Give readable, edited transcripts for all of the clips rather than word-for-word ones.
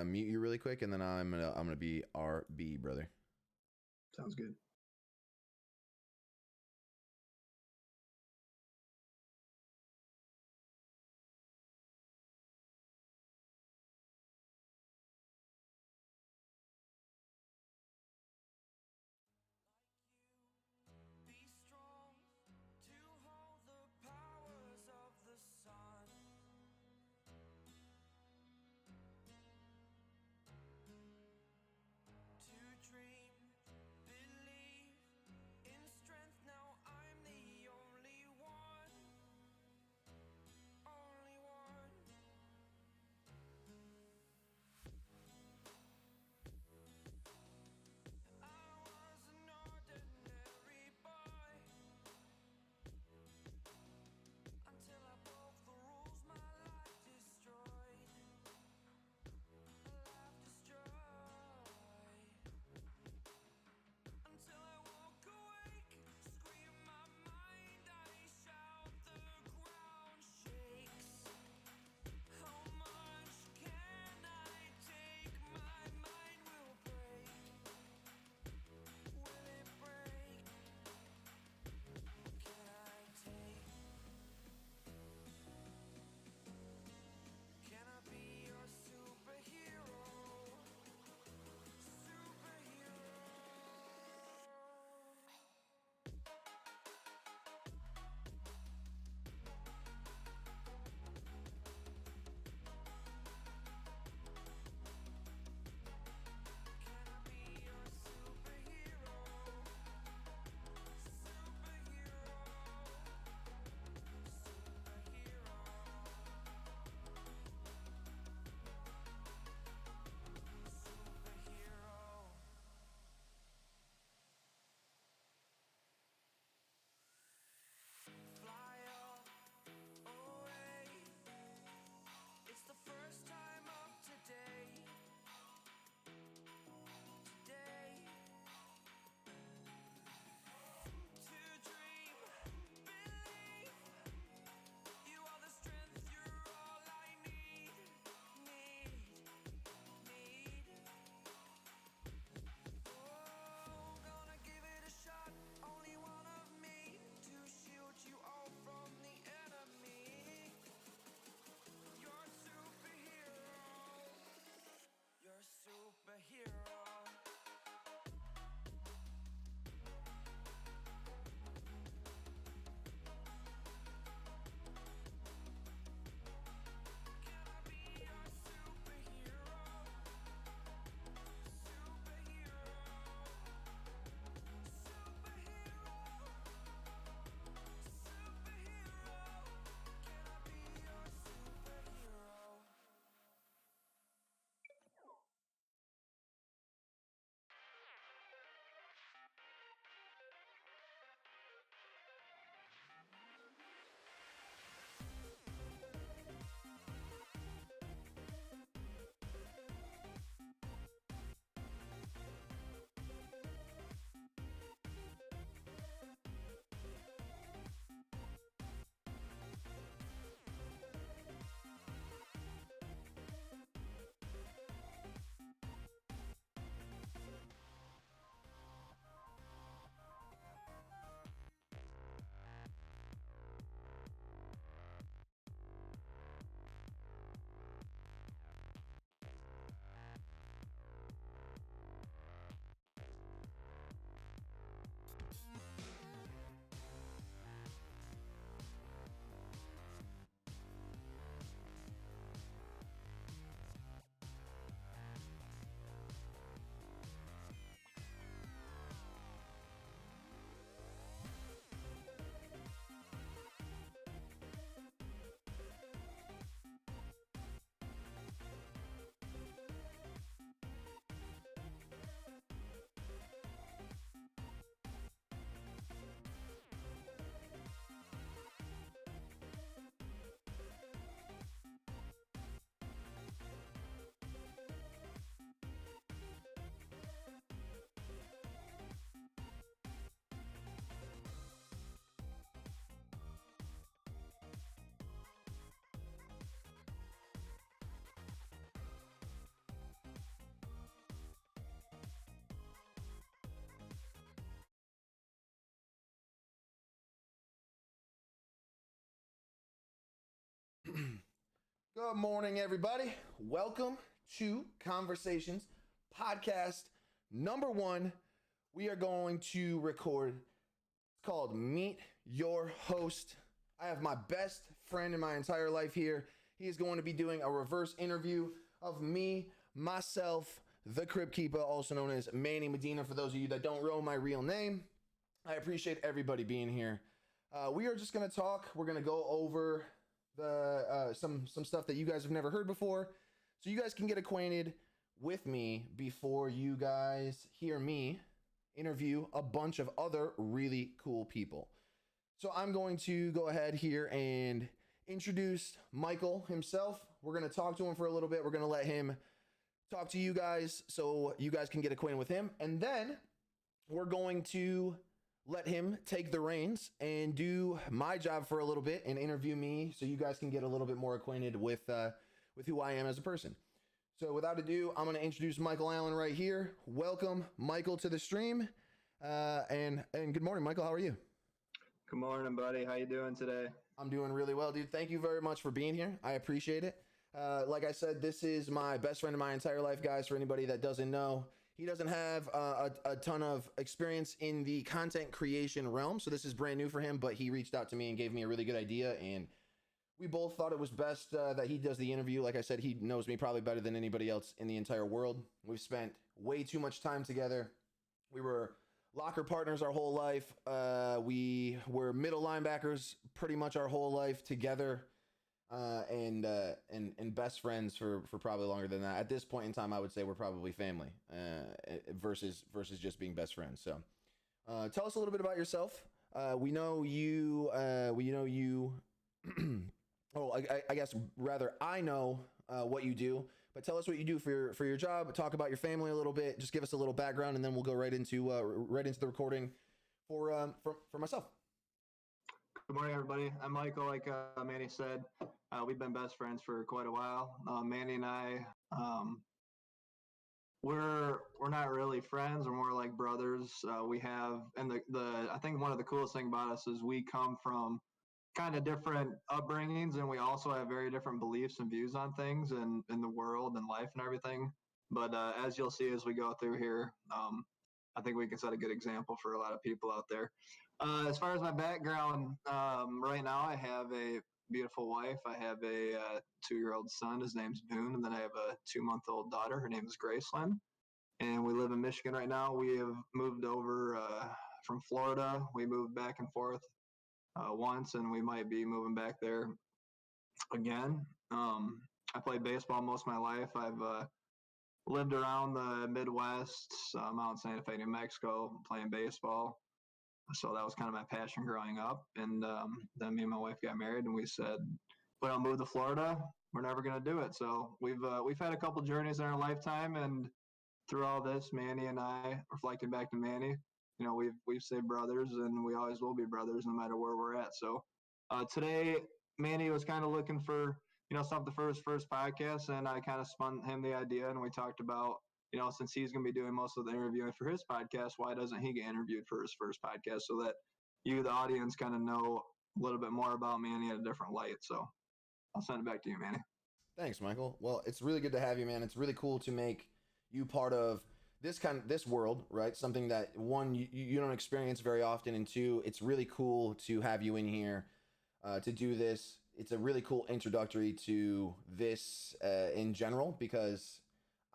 mute you really quick, and then I'm gonna be RB, brother. Sounds good. Good morning, everybody. Welcome to Conversations podcast number 1. We are going to record. It's called Meet Your Host. I have my best friend in my entire life here. He is going to be doing a reverse interview of me, myself, the Kryppkeepa, also known as Manny Medina, for those of you that don't know my real name. I appreciate everybody being here. We are just going to talk. We're going to go over some stuff that you guys have never heard before, so you guys can get acquainted with me before you guys hear me interview a bunch of other really cool people. So I'm going to go ahead here and introduce Michael himself. We're going to talk to him for a little bit. We're going to let him talk to you guys so you guys can get acquainted with him, and then we're going to let him take the reins and do my job for a little bit and interview me so you guys can get a little bit more acquainted with who I am as a person. So without ado, I'm going to introduce Michael Allen right here. Welcome, Michael, to the stream. And good morning, Michael. How are you? Good morning, buddy. How you doing today? I'm doing really well, dude. Thank you very much for being here. I appreciate it. Like I said, this is my best friend in my entire life, guys. For anybody that doesn't know, he doesn't have a ton of experience in the content creation realm, so this is brand new for him, but he reached out to me and gave me a really good idea, and we both thought it was best that he does the interview. Like I said, he knows me probably better than anybody else in the entire world. We've spent way too much time together. We were locker partners our whole life. We were middle linebackers pretty much our whole life together. And best friends for probably longer than that. At this point in time, I would say we're probably family versus just being best friends. So tell us a little bit about yourself. We know you. I guess rather I know what you do, but tell us what you do for your job. Talk about your family a little bit. Just give us a little background, and then we'll go right into the recording for myself. Good morning, everybody. I'm Michael. Like Manny said, we've been best friends for quite a while. Manny and I, we're not really friends. We're more like brothers. We have, and I think one of the coolest thing about us is we come from kind of different upbringings, and we also have very different beliefs and views on things and in the world and life and everything. But as you'll see as we go through here, I think we can set a good example for a lot of people out there. As far as my background, right now I have a beautiful wife. I have a 2-year-old son. His name's Boone. And then I have a 2-month-old daughter. Her name is Graceland. And we live in Michigan right now. We have moved over from Florida. We moved back and forth once, and we might be moving back there again. I played baseball most of my life. I've lived around the Midwest, out in Santa Fe, New Mexico, playing baseball. So that was kind of my passion growing up. And then me and my wife got married, and we said, we don't move to Florida, we're never going to do it. So we've had a couple journeys in our lifetime, and through all this, Manny and I, reflecting back to Manny, you know, we've stayed brothers, and we always will be brothers no matter where we're at. So today, Manny was kind of looking for, you know, something for his first podcast, and I kind of spun him the idea, and we talked about, you know, since he's going to be doing most of the interviewing for his podcast, why doesn't he get interviewed for his first podcast, so that you, the audience, kind of know a little bit more about Manny in a different light. So I'll send it back to you, Manny. Thanks, Michael. Well, it's really good to have you, man. It's really cool to make you part of this world, right? Something that, one, you don't experience very often, and two, it's really cool to have you in here to do this. It's a really cool introductory to this in general, because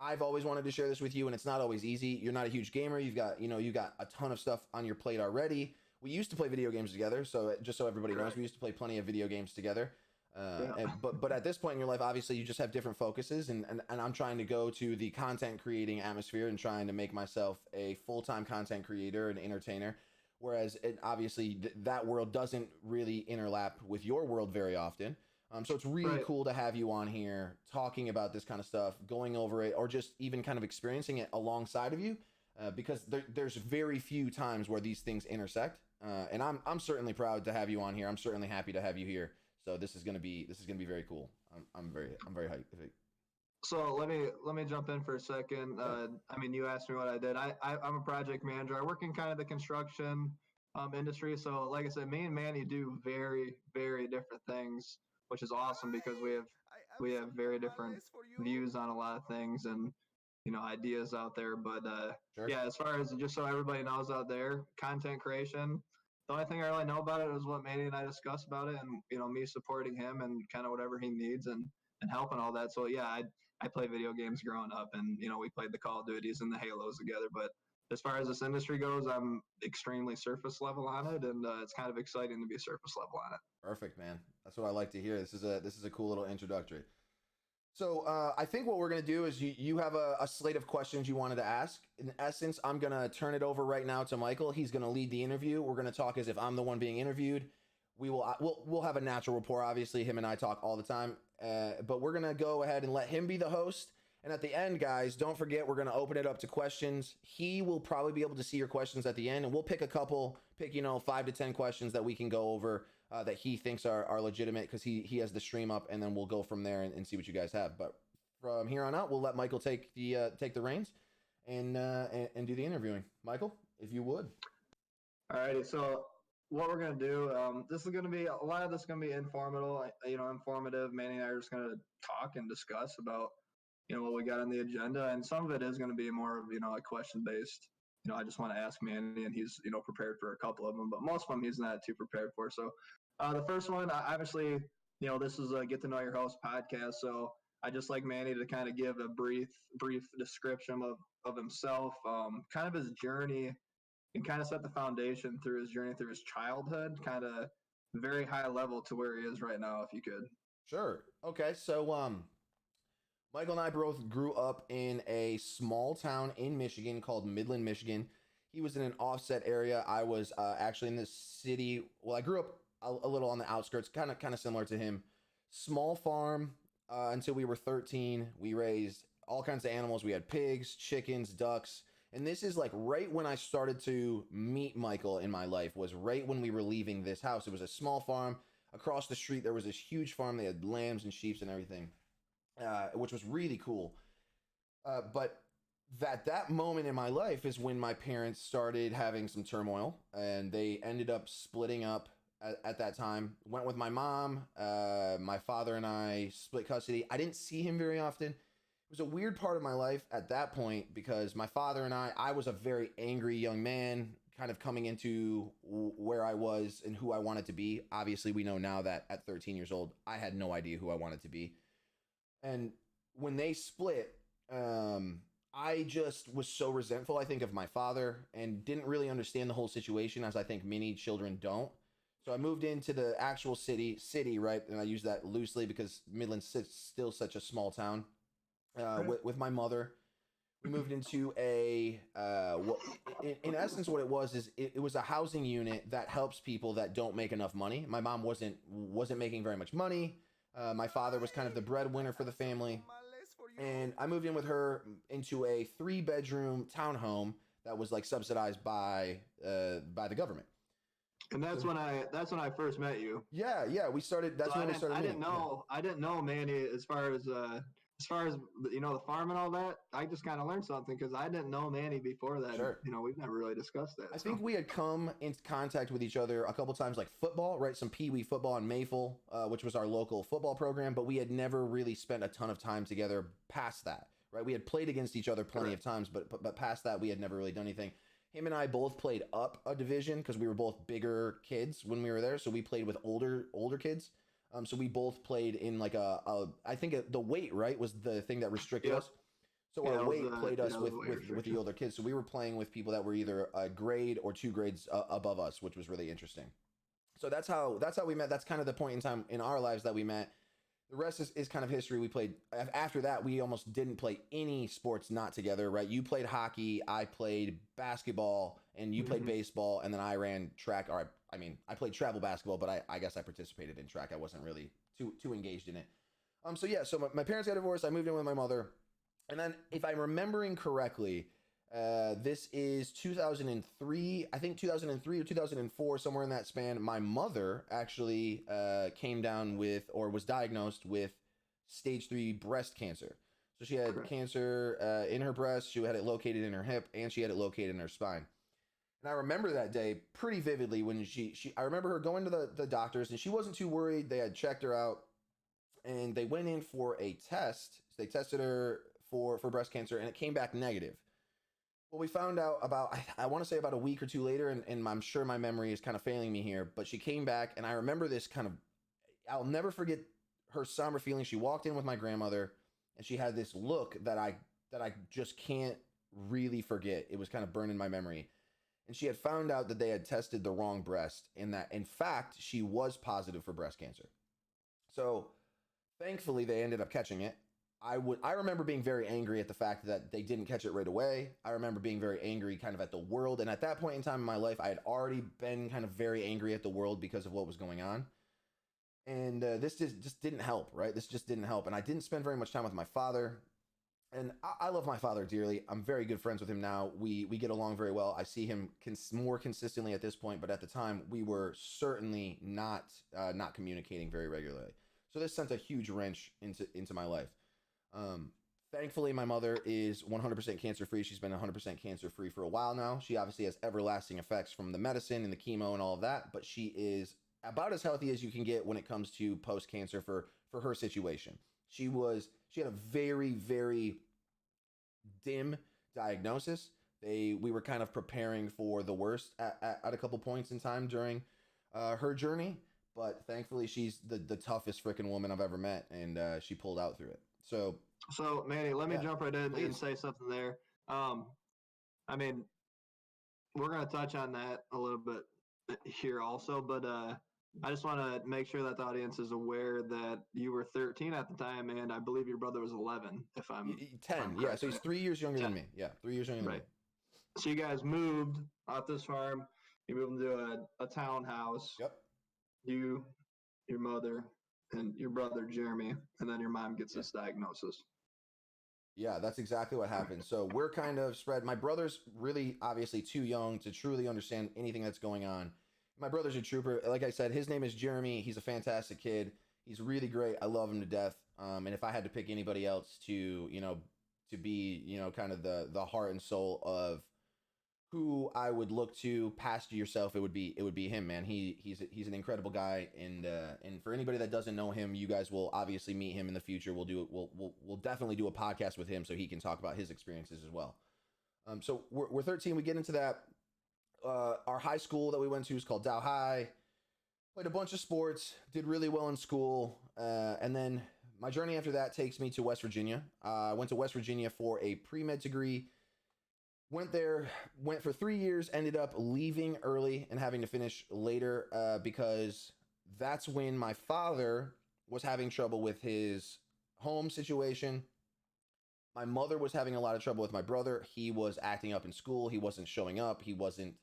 I've always wanted to share this with you, and it's not always easy. You're not a huge gamer. You got a ton of stuff on your plate already. We used to play video games together, so just so everybody knows, we used to play plenty of video games together. But at this point in your life, obviously, you just have different focuses, and I'm trying to go to the content creating atmosphere and trying to make myself a full-time content creator and entertainer, whereas obviously that world doesn't really interlap with your world very often. So it's really cool to have you on here talking about this kind of stuff, going over it, or just even kind of experiencing it alongside of you, because there's very few times where these things intersect, and I'm certainly proud to have you on here. I'm certainly happy to have you here. So this is gonna be very cool. I'm very hyped. So let me jump in for a second. I mean, you asked me what I did. I'm a project manager. I work in kind of the construction industry. So like I said, me and Manny do very, very different things, which is awesome because we have we have very different views on a lot of things and ideas out there. But Sure. yeah, as far as just so everybody knows out there, content creation. The only thing I really know about it is what Manny and I discussed about it, and me supporting him and kind of whatever he needs and helping all that. So yeah, I played video games growing up, and we played the Call of Duties and the Halos together. But as far as this industry goes, I'm extremely surface level on it, and it's kind of exciting to be surface level on it. Perfect, man. That's what I like to hear. This is a cool little introductory. So I think what we're going to do is you have a slate of questions you wanted to ask. In essence, I'm going to turn it over right now to Michael. He's going to lead the interview. We're going to talk as if I'm the one being interviewed. We'll have a natural rapport. Obviously, him and I talk all the time. But we're going to go ahead and let him be the host. And at the end, guys, don't forget, we're going to open it up to questions. He will probably be able to see your questions at the end, and we'll pick 5 to 10 questions that we can go over that he thinks are legitimate because he has the stream up, and then we'll go from there and see what you guys have. But from here on out, we'll let Michael take the reins and do the interviewing. Michael, if you would. All righty. So what we're going to do, this is going to be, a lot of this is going to be informative. Manny and I are just going to talk and discuss about what we got on the agenda, and some of it is going to be more of a question based. I just want to ask Manny, and he's prepared for a couple of them, but most of them he's not too prepared for. So the first one, obviously, this is a Get to Know Your Host podcast, so I just like Manny to kind of give a brief description of himself, kind of his journey, and kind of set the foundation through his journey through his childhood, kind of very high level to where he is right now, if you could. Sure. Okay. So Michael and I both grew up in a small town in Michigan called Midland, Michigan. He was in an offset area. I was actually in the city. Well, I grew up a little on the outskirts, kind of similar to him. Small farm until we were 13. We raised all kinds of animals. We had pigs, chickens, ducks. And this is like right when I started to meet Michael in my life, was right when we were leaving this house. It was a small farm. Across the street, there was this huge farm. They had lambs and sheep and everything. Which was really cool. But that moment in my life is when my parents started having some turmoil, and they ended up splitting up at that time. Went with my mom. My father and I split custody. I didn't see him very often. It was a weird part of my life at that point because my father and I was a very angry young man, kind of coming into where I was and who I wanted to be. Obviously, we know now that at 13 years old, I had no idea who I wanted to be. And when they split, I just was so resentful, I think, of my father and didn't really understand the whole situation, as I think many children don't. So I moved into the actual city, right? And I use that loosely because Midland's still such a small town. With my mother, we moved into in essence, what it was is it was a housing unit that helps people that don't make enough money. My mom wasn't making very much money. My father was kind of the breadwinner for the family, and I moved in with her into a 3-bedroom townhome that was like subsidized by the government. And that's when I first met you. Yeah, we started. That's when we started. I didn't know Manny as far as the farm and all that. I just kind of learned something because I didn't know Manny before that. Sure. We've never really discussed that. I think we had come into contact with each other a couple times, like football, right? Some Pee-wee football in Mayfield, which was our local football program, but we had never really spent a ton of time together past that, right? We had played against each other plenty of times, but past that, we had never really done anything. Him and I both played up a division because we were both bigger kids when we were there, so we played with older kids. So we both played in like I think the weight, right, was the thing that restricted us. So our weight played us with the older kids. So we were playing with people that were either a grade or 2 grades above us, which was really interesting. So that's how we met. That's kind of the point in time in our lives that we met. The rest is kind of history. We played after that. We almost didn't play any sports not together, right? You played hockey, I played basketball, and you played baseball, and then I ran track. I played travel basketball, but I guess I participated in track. I wasn't really too engaged in it. So my parents got divorced. I moved in with my mother, and then if I'm remembering correctly, this is 2003. I think 2003 or 2004, somewhere in that span. My mother actually came down with or was diagnosed with stage 3 breast cancer. So she had cancer in her breast. She had it located in her hip, and she had it located in her spine. And I remember that day pretty vividly when I remember her going to the doctors, and she wasn't too worried. They had checked her out. and they went in for a test. They tested her for breast cancer, and it came back negative. Well, we found out about, I want to say about a week or two later, and I'm sure my memory is kind of failing me here, but she came back, and I remember this kind of, I'll never forget her somber feeling. She walked in with my grandmother, and she had this look that I just can't really forget. It was kind of burned in my memory. And she had found out that they had tested the wrong breast, and that in fact she was positive for breast cancer. So thankfully they ended up catching it. I remember being very angry at the fact that they didn't catch it right away. I remember being very angry kind of at the world, and at that point in time in my life I had already been kind of very angry at the world because of what was going on. And this just didn't help, right? This just didn't help. And I didn't spend very much time with my father. And I love my father dearly. I'm very good friends with him now. We get along very well. I see him more consistently at this point, but at the time we were certainly not communicating very regularly. So this sent a huge wrench into my life. Thankfully, my mother is 100% cancer free. She's been 100% cancer free for a while now. She obviously has everlasting effects from the medicine and the chemo and all of that, but she is about as healthy as you can get when it comes to post cancer for her situation. She had a very, very dim diagnosis. We were kind of preparing for the worst at a couple points in time during her journey, but thankfully she's the toughest freaking woman I've ever met, and she pulled out through it. So Manny, let me jump right in please. and say something there. I mean, we're going to touch on that a little bit here also, but I just want to make sure that the audience is aware that you were 13 at the time, and I believe your brother was 11, if I'm 10. Yeah, so he's 3 years younger 10. than me. Yeah, 3 years younger than me. So you guys moved off this farm. You moved into a townhouse. Yep. You, your mother, and your brother Jeremy, and then your mom gets this diagnosis. Yeah, that's exactly what happened. So we're kind of spread. My brother's really obviously too young to truly understand anything that's going on. My brother's a trooper. Like I said, his name is Jeremy. He's a fantastic kid. He's really great. I love him to death. And if I had to pick anybody else to be, kind of the heart and soul of who I would look to past yourself, it would be him, man. He's an incredible guy, and for anybody that doesn't know him, you guys will obviously meet him in the future. We'll definitely do a podcast with him so he can talk about his experiences as well. So we're 13. We get into that. Our high school that we went to is called Dow High. Played a bunch of sports, did really well in school, and then my journey after that takes me to West Virginia. I went to West Virginia for a pre-med degree. Went for 3 years, ended up leaving early and having to finish later because that's when my father was having trouble with his home situation. My mother was having a lot of trouble with my brother. He was acting up in school. He wasn't showing up. He wasn't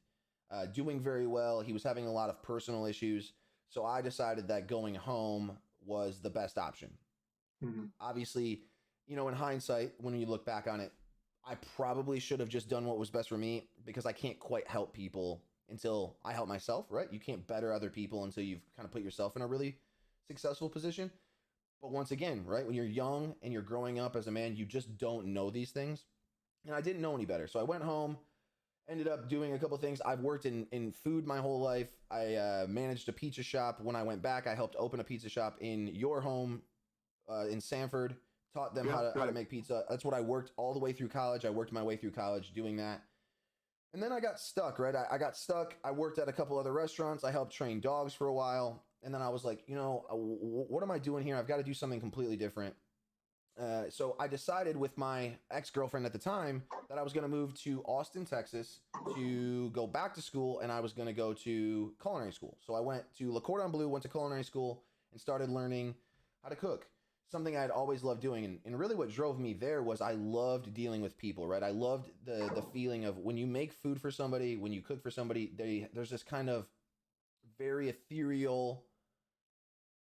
doing very well. He was having a lot of personal issues. So I decided that going home was the best option. Mm-hmm. Obviously, in hindsight, when you look back on it, I probably should have just done what was best for me, because I can't quite help people until I help myself, right? You can't better other people until you've kind of put yourself in a really successful position. But once again, right, when you're young and you're growing up as a man, you just don't know these things. And I didn't know any better. So I went home, ended up doing a couple things. I've worked in food my whole life. I managed a pizza shop. When I went back, I helped open a pizza shop in your home in Sanford. Taught them how to make pizza. That's what I worked all the way through college. I worked my way through college doing that. And then I got stuck, right? I got stuck. I worked at a couple other restaurants. I helped train dogs for a while. And then I was like, what am I doing here? I've got to do something completely different. So I decided with my ex-girlfriend at the time that I was going to move to Austin, Texas to go back to school, and I was going to go to culinary school. So I went to Le Cordon Bleu, went to culinary school, and started learning how to cook. Something I'd always loved doing. And really what drove me there was I loved dealing with people, right? I loved the feeling of when you make food for somebody, when you cook for somebody, there's this kind of very ethereal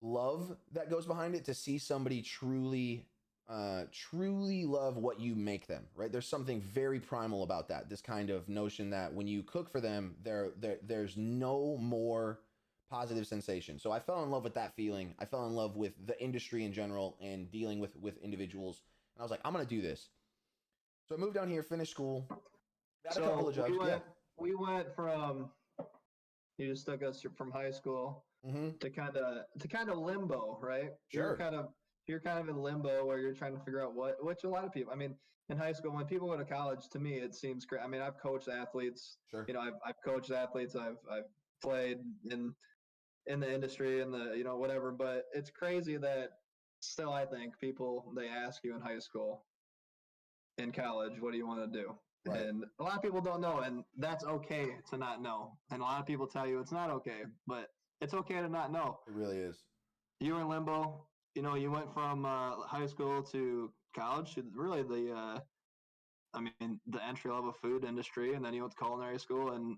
love that goes behind it, to see somebody truly love what you make them, right? There's something very primal about that. This kind of notion that when you cook for them, there's no more positive sensation. So I fell in love with that feeling. I fell in love with the industry in general and dealing with individuals. And I was like, I'm going to do this. So I moved down here, finished school, got a couple of jobs. We went from, you just took us from high school. to kind of limbo, right? Sure. You're kind of in limbo where you're trying to figure out which a lot of people. I mean, in high school, when people go to college, to me it seems great. I mean, I've coached athletes. Sure. You know, I've coached athletes. I've played in the industry and the whatever. But it's crazy that still I think people they ask you in high school, in college, what do you want to do? Right. And a lot of people don't know, and that's okay to not know. And a lot of people tell you it's not okay, but it's okay to not know. It really is. You were in limbo. You know, you went from high school to college, to really the entry level food industry, and then you went to culinary school, and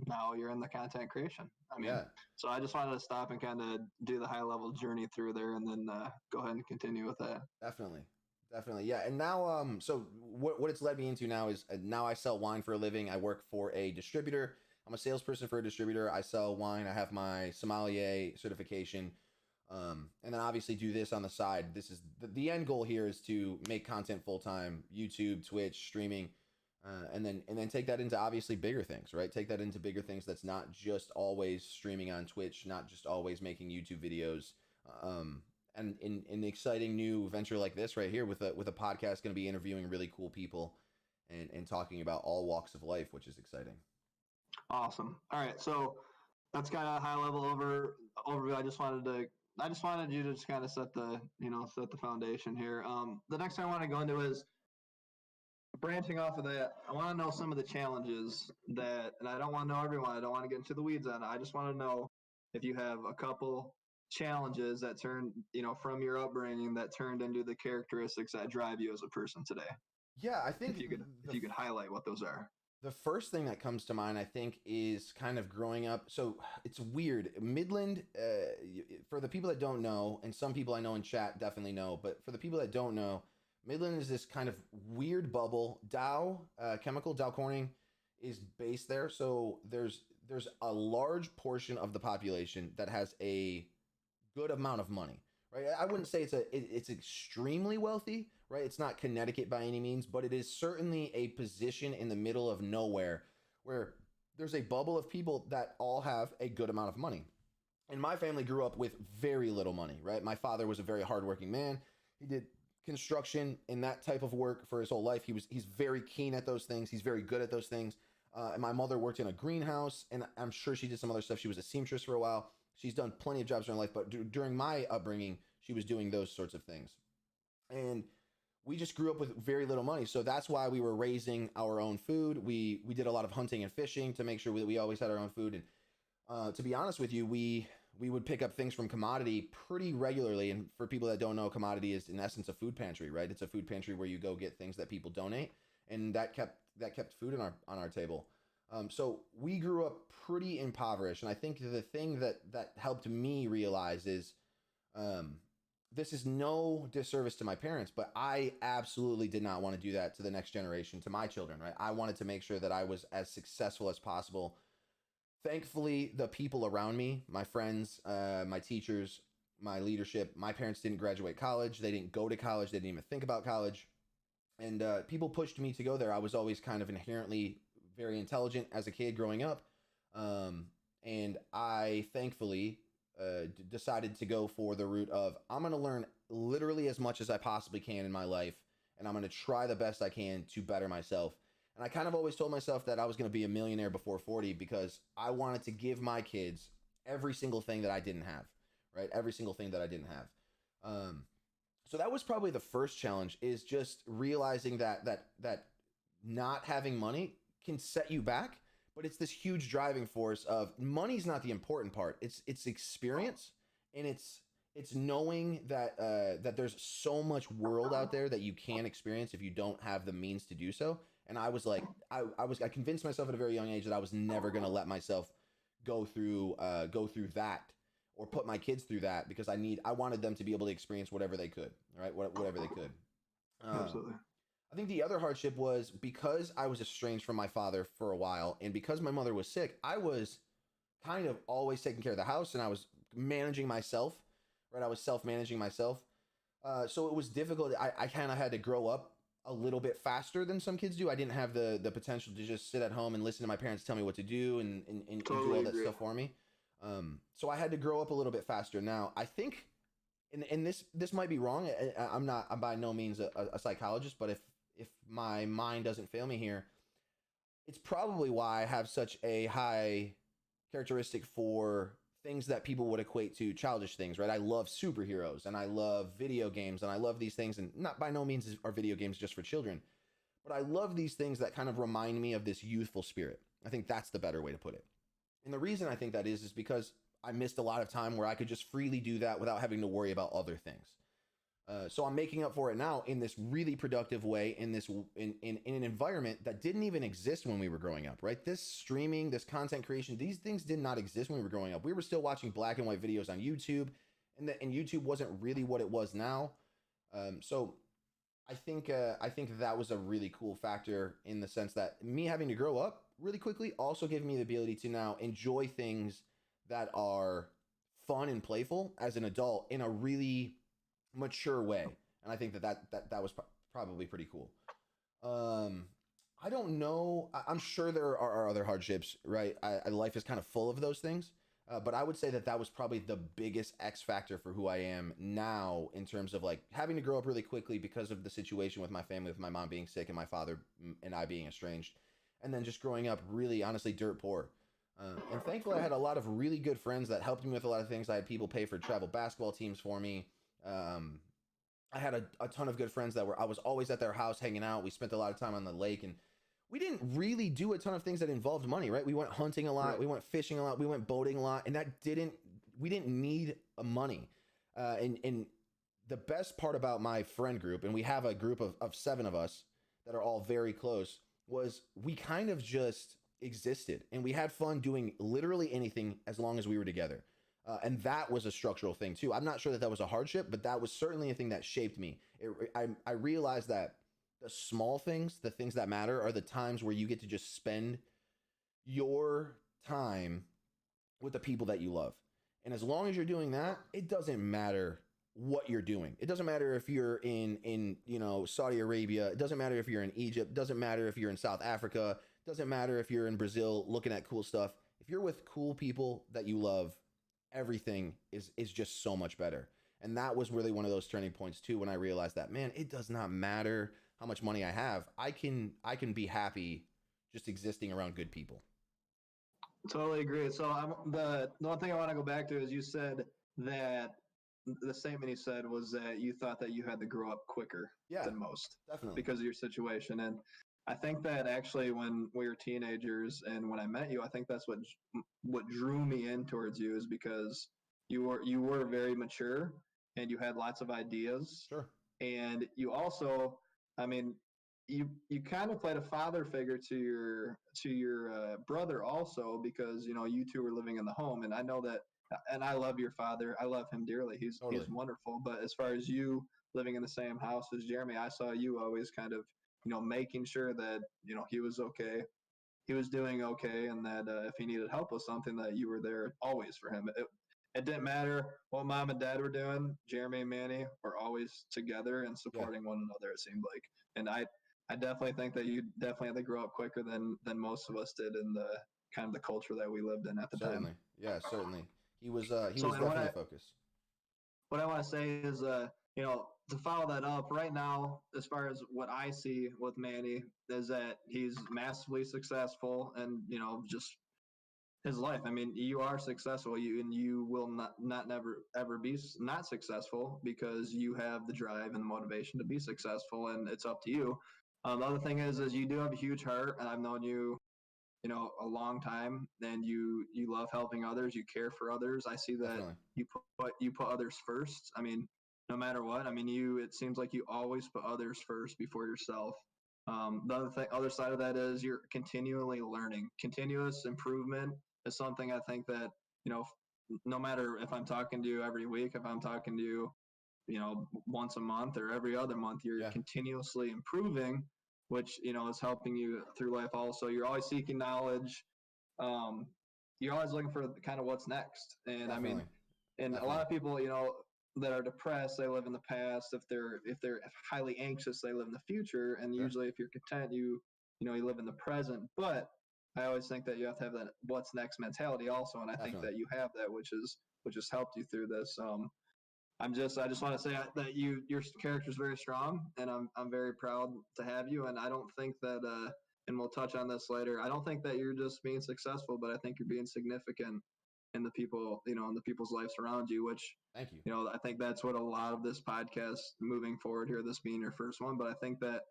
now you're in the content creation. Yeah. So I just wanted to stop and kind of do the high level journey through there, and then go ahead and continue with that. Definitely. Definitely. Yeah. And now, so what it's led me into now is now I sell wine for a living. I work for a distributor. I'm a salesperson for a distributor. I sell wine. I have my sommelier certification. And then obviously do this on the side. This is the end goal here is to make content full time, YouTube, Twitch, streaming, and then take that into obviously bigger things, right? Take that into bigger things. That's not just always streaming on Twitch, not just always making YouTube videos. And in an exciting new venture like this right here with a podcast, going to be interviewing really cool people and talking about all walks of life, which is exciting. Awesome. All right, so that's kind of a high level overview. I just wanted you to just kind of set the foundation here. The next thing I want to go into is branching off of that. I want to know some of the challenges and I don't want to know everyone. I don't want to get into the weeds on it. I just want to know if you have a couple challenges that turned, from your upbringing that turned into the characteristics that drive you as a person today. Yeah, I think if you could highlight what those are. The first thing that comes to mind, I think, is kind of growing up. So it's weird. Midland, for the people that don't know, and some people I know in chat definitely know, but for the people that don't know, Midland is this kind of weird bubble. Dow Corning is based there. So there's a large portion of the population that has a good amount of money, right? I wouldn't say it's extremely wealthy, right? It's not Connecticut by any means, but it is certainly a position in the middle of nowhere where there's a bubble of people that all have a good amount of money. And my family grew up with very little money, right? My father was a very hardworking man. He did construction and that type of work for his whole life. He's very keen at those things. He's very good at those things. And my mother worked in a greenhouse, and I'm sure she did some other stuff. She was a seamstress for a while. She's done plenty of jobs in her life, but during my upbringing, she was doing those sorts of things. And we just grew up with very little money. So that's why we were raising our own food. We did a lot of hunting and fishing to make sure that we always had our own food. And to be honest with you, we would pick up things from Commodity pretty regularly. And for people that don't know, Commodity is in essence a food pantry, right? It's a food pantry where you go get things that people donate. And that kept food on our table. So we grew up pretty impoverished. And I think the thing that helped me realize is this is no disservice to my parents, but I absolutely did not want to do that to the next generation, to my children, right? I wanted to make sure that I was as successful as possible. Thankfully, the people around me, my friends, my teachers, my leadership, my parents didn't graduate college. They didn't go to college. They didn't even think about college. And people pushed me to go there. I was always kind of inherently very intelligent as a kid growing up. And I thankfully decided to go for the route of I'm going to learn literally as much as I possibly can in my life. And I'm going to try the best I can to better myself. And I kind of always told myself that I was going to be a millionaire before 40 because I wanted to give my kids every single thing that I didn't have, right? Every single thing that I didn't have. So that was probably the first challenge, is just realizing that not having money can set you back, but it's this huge driving force of money's not the important part. It's experience, and it's knowing that that there's so much world out there that you can experience if you don't have the means to do so. And I was like, I convinced myself at a very young age that I was never going to let myself go through that or put my kids through that, because I wanted them to be able to experience whatever they could, right? Whatever they could. Absolutely. I think the other hardship was because I was estranged from my father for a while, and because my mother was sick, I was kind of always taking care of the house, and I was managing myself, right? I was self-managing myself. So it was difficult. I kind of had to grow up a little bit faster than some kids do. I didn't have the potential to just sit at home and listen to my parents tell me what to do and do all that stuff for me. So I had to grow up a little bit faster. Now I think, and this might be wrong. I'm by no means a psychologist, but if my mind doesn't fail me here, it's probably why I have such a high characteristic for things that people would equate to childish things, right? I love superheroes and I love video games and I love these things, and not by no means are video games just for children, but I love these things that kind of remind me of this youthful spirit. I think that's the better way to put it. And the reason I think that is because I missed a lot of time where I could just freely do that without having to worry about other things. So I'm making up for it now in this really productive way, in this in an environment that didn't even exist when we were growing up, right? This streaming, this content creation, these things did not exist when we were growing up. We were still watching black and white videos on YouTube, and YouTube wasn't really what it was now. So I think that was a really cool factor in the sense that me having to grow up really quickly also gave me the ability to now enjoy things that are fun and playful as an adult in a really mature way. And I think that was probably pretty cool. I don't know. I'm sure there are other hardships, right? Life is kind of full of those things. But I would say that was probably the biggest X factor for who I am now, in terms of like having to grow up really quickly because of the situation with my family, with my mom being sick and my father and I being estranged. And then just growing up really, honestly, dirt poor. And thankfully, I had a lot of really good friends that helped me with a lot of things. I had people pay for travel basketball teams for me. I had a ton of good friends I was always at their house hanging out. We spent a lot of time on the lake, and we didn't really do a ton of things that involved money, right? We went hunting a lot, right. We went fishing a lot, we went boating a lot, and we didn't need money. And the best part about my friend group, and we have a group of 7 of us that are all very close, was we kind of just existed and we had fun doing literally anything as long as we were together. And that was a structural thing too. I'm not sure that was a hardship, but that was certainly a thing that shaped me. I realized that the small things, the things that matter, are the times where you get to just spend your time with the people that you love. And as long as you're doing that, it doesn't matter what you're doing. It doesn't matter if you're in Saudi Arabia. It doesn't matter if you're in Egypt. It doesn't matter if you're in South Africa. It doesn't matter if you're in Brazil looking at cool stuff. If you're with cool people that you love, everything is just so much better. And that was really one of those turning points too, when I realized that, man, it does not matter how much money I have. I can be happy just existing around good people. Totally agree. So the one thing I want to go back to is you said that the statement you said was that you thought that you had to grow up quicker than most, definitely, because of your situation. And I think that actually when we were teenagers and when I met you, I think that's what drew me in towards you, is because you were very mature and you had lots of ideas. Sure. And you also, I mean, you kind of played a father figure to your brother also, because you two were living in the home. And I know that, and I love your father. I love him dearly. He's wonderful. But as far as you living in the same house as Jeremy, I saw you always kind of making sure that he was okay, he was doing okay, and that if he needed help with something, that you were there always for him. It didn't matter what mom and dad were doing. Jeremy and Manny were always together and supporting one another, it seemed like. And I definitely think that you definitely had to grow up quicker than most of us did in the kind of the culture that we lived in at the time. Yeah, certainly. He was definitely a focus. What I want to say is, to follow that up right now, as far as what I see with Manny, is that he's massively successful, and just his life. I mean, you are successful, you will never ever be not successful, because you have the drive and the motivation to be successful, and it's up to you. The other thing is you do have a huge heart, and I've known you, a long time, and you love helping others. You care for others. I see that. Definitely. You put others first. I mean, no matter what. I mean, it seems like you always put others first before yourself. The other side of that is you're continually learning. Continuous improvement is something I think that, no matter if I'm talking to you every week, if I'm talking to you, once a month or every other month, you're continuously improving, which, is helping you through life also. You're always seeking knowledge. You're always looking for kind of what's next. And Definitely. I mean, and Definitely. A lot of people, that are depressed, they live in the past. If they're highly anxious, they live in the future. And usually if you're content, you live in the present. But I always think that you have to have that what's next mentality also, and I think Definitely. that you have that, which has helped you through this. I just want to say that your character is very strong, and I'm very proud to have you. And I don't think that, and we'll touch on this later. I don't think that you're just being successful, but I think you're being significant in the people, in the people's lives around you. Which, Thank you. I think that's what a lot of this podcast moving forward here, this being your first one. But I think that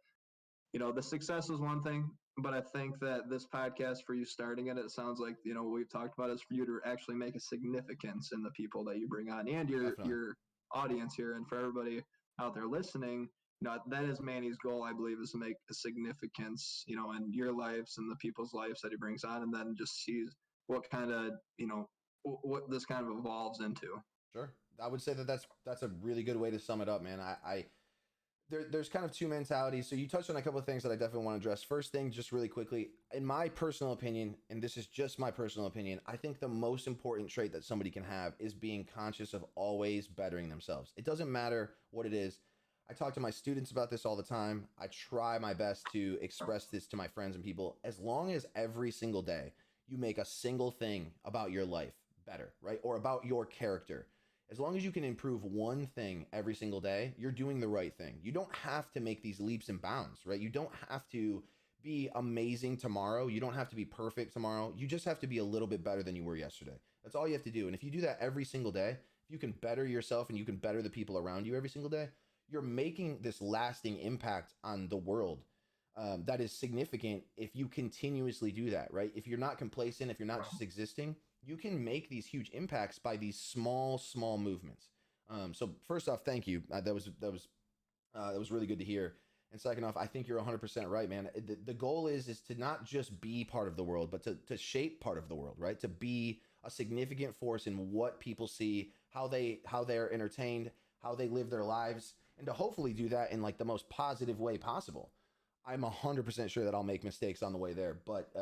the success is one thing, but I think that this podcast for you starting it sounds like, what we've talked about is for you to actually make a significance in the people that you bring on and Definitely. your audience here. And for everybody out there listening, that is Manny's goal, I believe, is to make a significance, in your lives and the people's lives that he brings on, and then just sees what kind of, what this kind of evolves into. Sure. I would say that that's a really good way to sum it up, man. There's kind of two mentalities. So you touched on a couple of things that I definitely want to address. First thing, just really quickly, in my personal opinion, and this is just my personal opinion, I think the most important trait that somebody can have is being conscious of always bettering themselves. It doesn't matter what it is. I talk to my students about this all the time. I try my best to express this to my friends and people. As long as every single day you make a single thing about your life better, right? Or about your character, as long as you can improve one thing every single day, you're doing the right thing. You don't have to make these leaps and bounds, right? You don't have to be amazing tomorrow. You don't have to be perfect tomorrow. You just have to be a little bit better than you were yesterday. That's all you have to do. And if you do that every single day, if you can better yourself and you can better the people around you every single day, you're making this lasting impact on the world. That is significant if you continuously do that, right? If you're not complacent, if you're not just existing, you can make these huge impacts by these small movements. So first off, thank you. That was really good to hear. And second off, I think you're 100% right, man. The goal is to not just be part of the world, but to shape part of the world, right? To be a significant force in what people see, how they're entertained, how they live their lives, and to hopefully do that in like the most positive way possible. I'm 100% sure that I'll make mistakes on the way there, but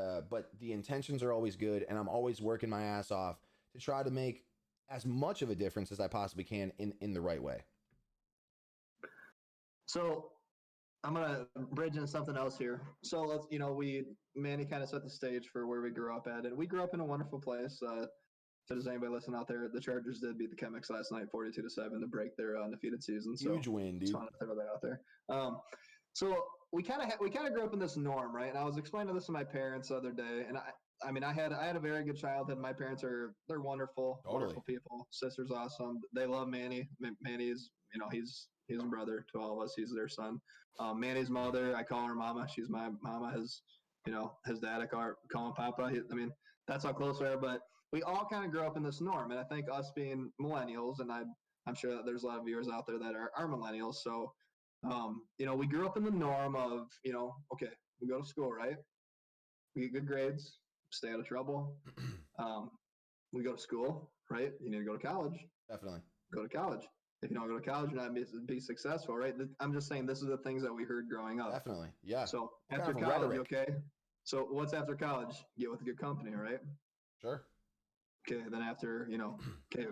the intentions are always good, and I'm always working my ass off to try to make as much of a difference as I possibly can in the right way. So I'm gonna bridge into something else here. So let's, Manny kind of set the stage for where we grew up at, and we grew up in a wonderful place. So does anybody listen out there? The Chargers did beat the Chemics last night, 42-7, to break their undefeated season. Huge So win, just dude. want to throw that out there. So we kind of grew up in this norm, right? And I was explaining this to my parents the other day, and I mean, I had a very good childhood. My parents they're wonderful, Totally. wonderful people. Sister's awesome. They love Manny. Manny's, he's a brother to all of us. He's their son. Manny's mother, I call her Mama. She's my Mama. His dad, I call him Papa. I mean, that's how close we are. But we all kind of grew up in this norm, and I think us being millennials, and I'm sure that there's a lot of viewers out there that are millennials. So, we grew up in the norm of, okay, we go to school, right? We get good grades, stay out of trouble. We go to school, right? You need to go to college. Definitely. Go to college. If you don't go to college, you're not be successful, right? I'm just saying this is the things that we heard growing up. Definitely. Yeah. So What after kind of college, rhetoric? okay. So what's after college? Get with a good company, right? Sure. Okay, then after, okay,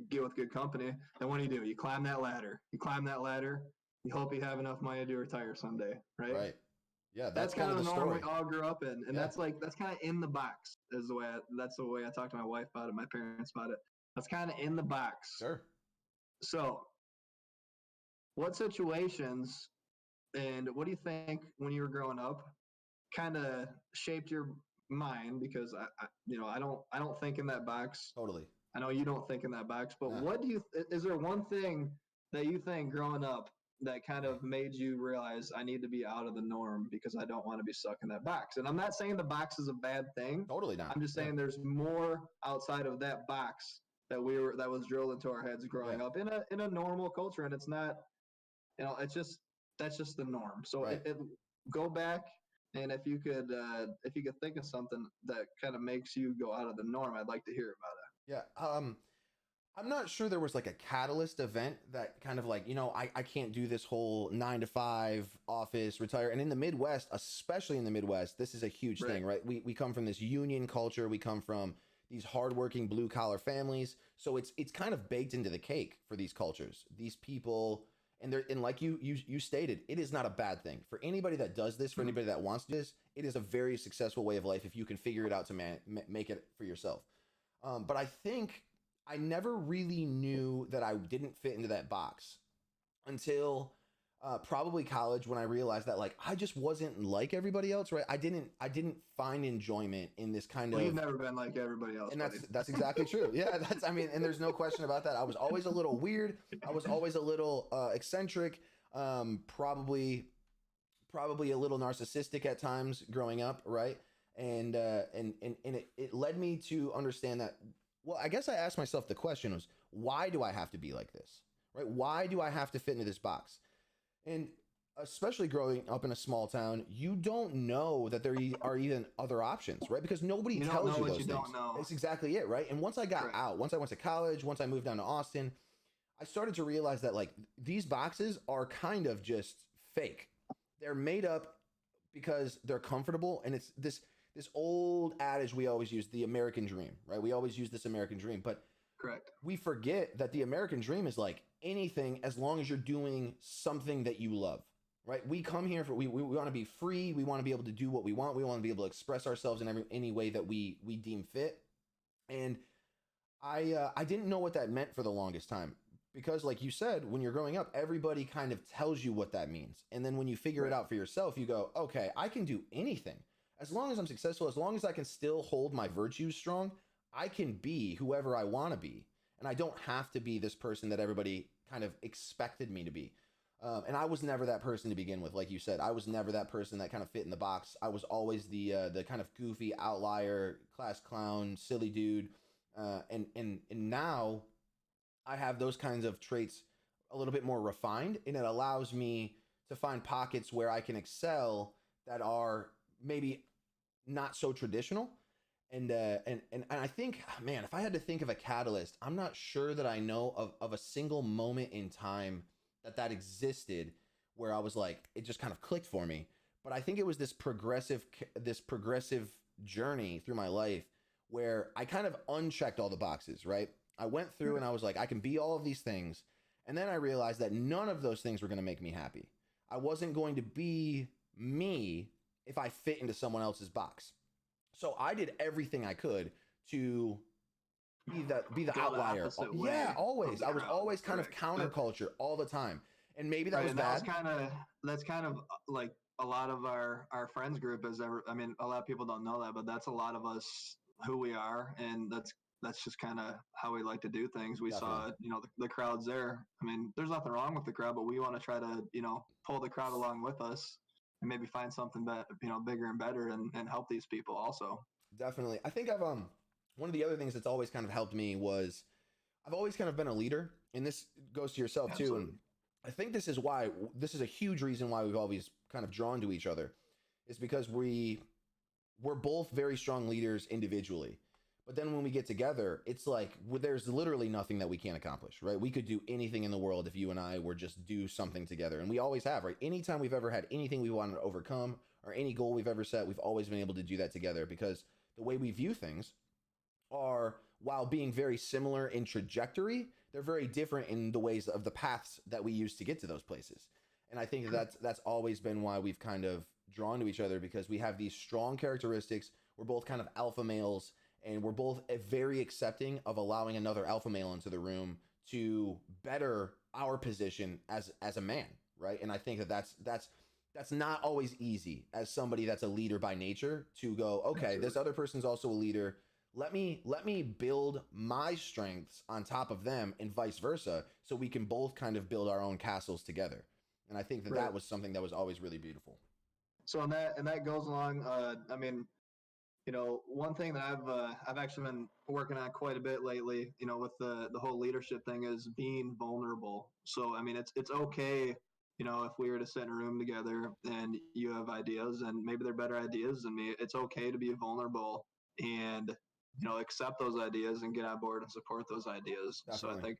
get with good company. Then what do? You climb that ladder. You climb that ladder. You hope you have enough money to retire someday, right? Right. Yeah, That's kind of the norm story. we all grew up in, and Yeah. that's kind of in the box. That's the way I talk to my wife about it, my parents about it. That's kind of in the box. Sure. So, what situations and what do you think when you were growing up kind of shaped your mind? Because I don't think in that box. Totally. I know you don't think in that box, but No. is there one thing that you think growing up that kind of made you realize I need to be out of the norm because I don't want to be stuck in that box? And I'm not saying the box is a bad thing. Totally not. I'm just saying there's more outside of that box that was drilled into our heads growing up in a normal culture, and it's not, that's just the norm. So Right. Go back, and if you could think of something that kind of makes you go out of the norm, I'd like to hear about it. Yeah. I'm not sure there was like a catalyst event that kind of like, I can't do this whole 9 to 5 office retire. And in the Midwest, especially in the Midwest, this is a huge thing, right? We come from this union culture. We come from these hardworking blue collar families. So it's kind of baked into the cake for these cultures. These people, And like you stated, it is not a bad thing for anybody that does this. For anybody that wants to do this, it is a very successful way of life if you can figure it out to make it for yourself. But I think I never really knew that I didn't fit into that box until probably college, when I realized that like I just wasn't like everybody else, right? I didn't find enjoyment in this kind Well, of. you've never been like everybody else, And buddy. that's exactly true. Yeah, I mean, and there's no question about that. I was always a little weird. I was always a little eccentric. Probably a little narcissistic at times growing up, right? And it led me to understand that. Well, I guess I asked myself the question was, why do I have to be like this, right? Why do I have to fit into this box? And especially growing up in a small town, you don't know that there are even other options, right? Because nobody tells you those things. Don't know. That's exactly it, right? And once I got out, once I went to college, once I moved down to Austin, I started to realize that like these boxes are kind of just fake. They're made up because they're comfortable, and it's this old adage we always use, the American dream, right? We always use this American dream, but Correct. we forget that the American dream is like anything as long as you're doing something that you love, right? We come here for we want to be free. We want to be able to do what we want. We want to be able to express ourselves in any way that we deem fit. And I didn't know what that meant for the longest time, because like you said, when you're growing up, everybody kind of tells you what that means. And then when you figure it out for yourself, you go, okay, I can do anything. As long as I'm successful, as long as I can still hold my virtues strong, I can be whoever I want to be. And I don't have to be this person that everybody kind of expected me to be. And I was never that person to begin with. Like you said, I was never that person that kind of fit in the box. I was always the kind of goofy outlier, class clown, silly dude. And now I have those kinds of traits a little bit more refined, and it allows me to find pockets where I can excel that are maybe not so traditional. And I think, man, if I had to think of a catalyst, I'm not sure that I know of a single moment in time that existed where I was like, it just kind of clicked for me. But I think it was this progressive journey through my life where I kind of unchecked all the boxes, right? I went through and I was like, I can be all of these things. And then I realized that none of those things were going to make me happy. I wasn't going to be me if I fit into someone else's box. So I did everything I could to be the outlier. Yeah, always. I was always kind of counterculture all the time. And maybe that was bad. That's kind of like a lot of our friends group is ever. I mean, a lot of people don't know that, but that's a lot of us who we are, and that's just kind of how we like to do things. We saw, the crowds there. I mean, there's nothing wrong with the crowd, but we want to try to, pull the crowd along with us and maybe find something that, bigger and better and help these people also. Definitely. I think one of the other things that's always kind of helped me was I've always kind of been a leader, and this goes to yourself too. And I think this is a huge reason why we've always kind of drawn to each other, is because we're both very strong leaders individually. But then when we get together, it's like there's literally nothing that we can't accomplish, right? We could do anything in the world if you and I were just do something together. And we always have, right? Anytime we've ever had anything we wanted to overcome or any goal we've ever set, we've always been able to do that together, because the way we view things are, while being very similar in trajectory, they're very different in the ways of the paths that we use to get to those places. And I think that's always been why we've kind of drawn to each other, because we have these strong characteristics. We're both kind of alpha males, and we're both very accepting of allowing another alpha male into the room to better our position as a man, right? And I think that's not always easy as somebody that's a leader by nature to go, okay, Absolutely. This other person's also a leader. Let me build my strengths on top of them, and vice versa, so we can both kind of build our own castles together. And I think that was something that was always really beautiful. So and that goes along. I mean, one thing that I've actually been working on quite a bit lately, with the whole leadership thing, is being vulnerable. So I mean, it's okay, if we were to sit in a room together and you have ideas and maybe they're better ideas than me, it's okay to be vulnerable and accept those ideas and get on board and support those ideas. Definitely. So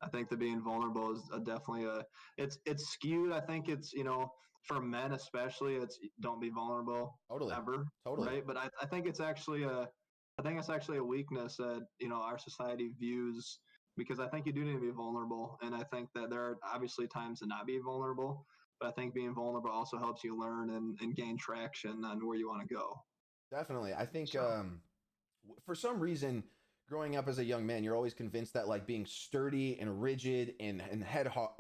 I think that being vulnerable is definitely it's skewed. I think it's, for men especially, it's don't be vulnerable ever. Totally. Right. But I think it's actually a weakness that, our society views because I think you do need to be vulnerable. And I think that there are obviously times to not be vulnerable, but I think being vulnerable also helps you learn and gain traction on where you want to go. Definitely. I think So, for some reason, growing up as a young man, you're always convinced that like being sturdy and rigid and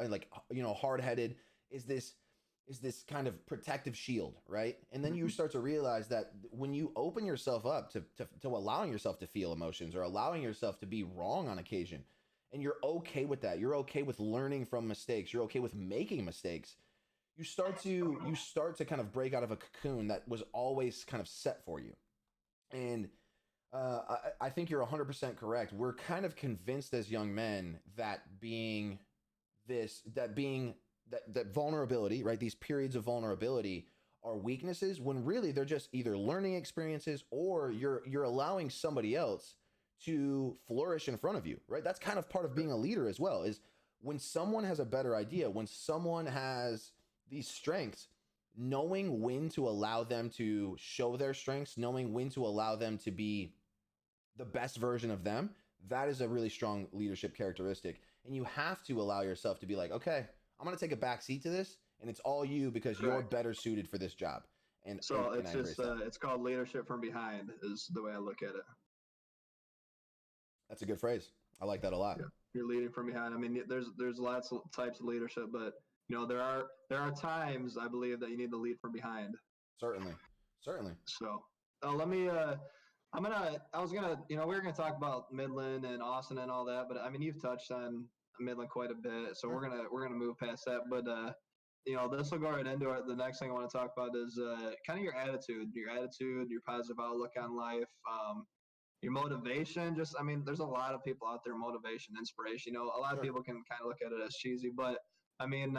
like hard headed is this kind of protective shield, right? And then you mhm. start to realize that when you open yourself up to allowing yourself to feel emotions or allowing yourself to be wrong on occasion, and you're okay with that, you're okay with learning from mistakes, you're okay with making mistakes, you start to kind of break out of a cocoon that was always kind of set for you. And I think you're 100% correct. We're kind of convinced as young men that being that vulnerability, right? These periods of vulnerability are weaknesses when really they're just either learning experiences or you're allowing somebody else to flourish in front of you, right? That's kind of part of being a leader as well. Is when someone has a better idea, when someone has these strengths, knowing when to allow them to show their strengths, knowing when to allow them to be the best version of them, that is a really strong leadership characteristic. And you have to allow yourself to be like, okay, I'm going to take a back seat to this, and it's all you because you're Correct. better suited for this job. And, So and I it's embrace just that. it's called leadership from behind is the way I look at it. That's a good phrase. I like that a lot. Yeah, you're leading from behind. I mean, there's lots of types of leadership, but there are times I believe that you need to lead from behind. Certainly. Certainly. So let me. I was gonna. We were gonna talk about Midland and Austin and all that, but I mean, you've touched on Midland quite a bit, so Sure. we're gonna move past that. But this will go right into it. The next thing I want to talk about is kind of your attitude, your positive outlook on life. Your motivation. Just, I mean, there's a lot of people out there, motivation, inspiration. A lot of Sure. people can kind of look at it as cheesy, but I mean,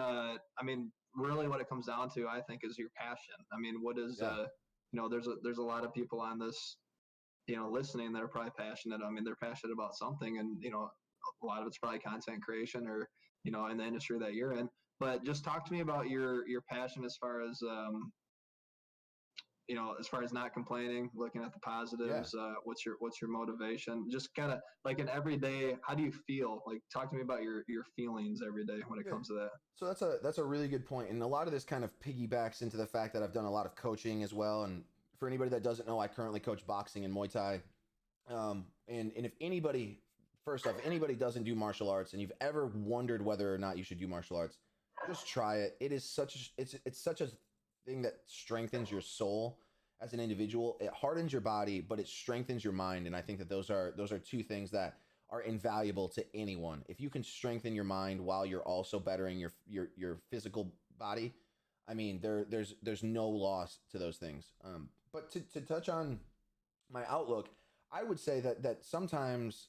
really, what it comes down to, I think, is your passion. I mean, what is Yeah. there's a lot of people on this, listening that are probably passionate. I mean, they're passionate about something, and a lot of it's probably content creation or in the industry that you're in. But just talk to me about your passion as far as not complaining, looking at the Yeah. positives. What's your motivation? Just kind of like an everyday. How do you feel? Like, talk to me about your feelings every day when it Yeah. comes to that. So that's a really good point, and a lot of this kind of piggybacks into the fact that I've done a lot of coaching as well. And for anybody that doesn't know, I currently coach boxing and Muay Thai. And if anybody, first off, anybody doesn't do martial arts, and you've ever wondered whether or not you should do martial arts, just try it. It is it's such a thing that strengthens your soul as an individual. It hardens your body, but it strengthens your mind. And I think that those are two things that are invaluable to anyone. If you can strengthen your mind while you're also bettering your physical body, I mean, there's no loss to those things. But to touch on my outlook, I would say that sometimes,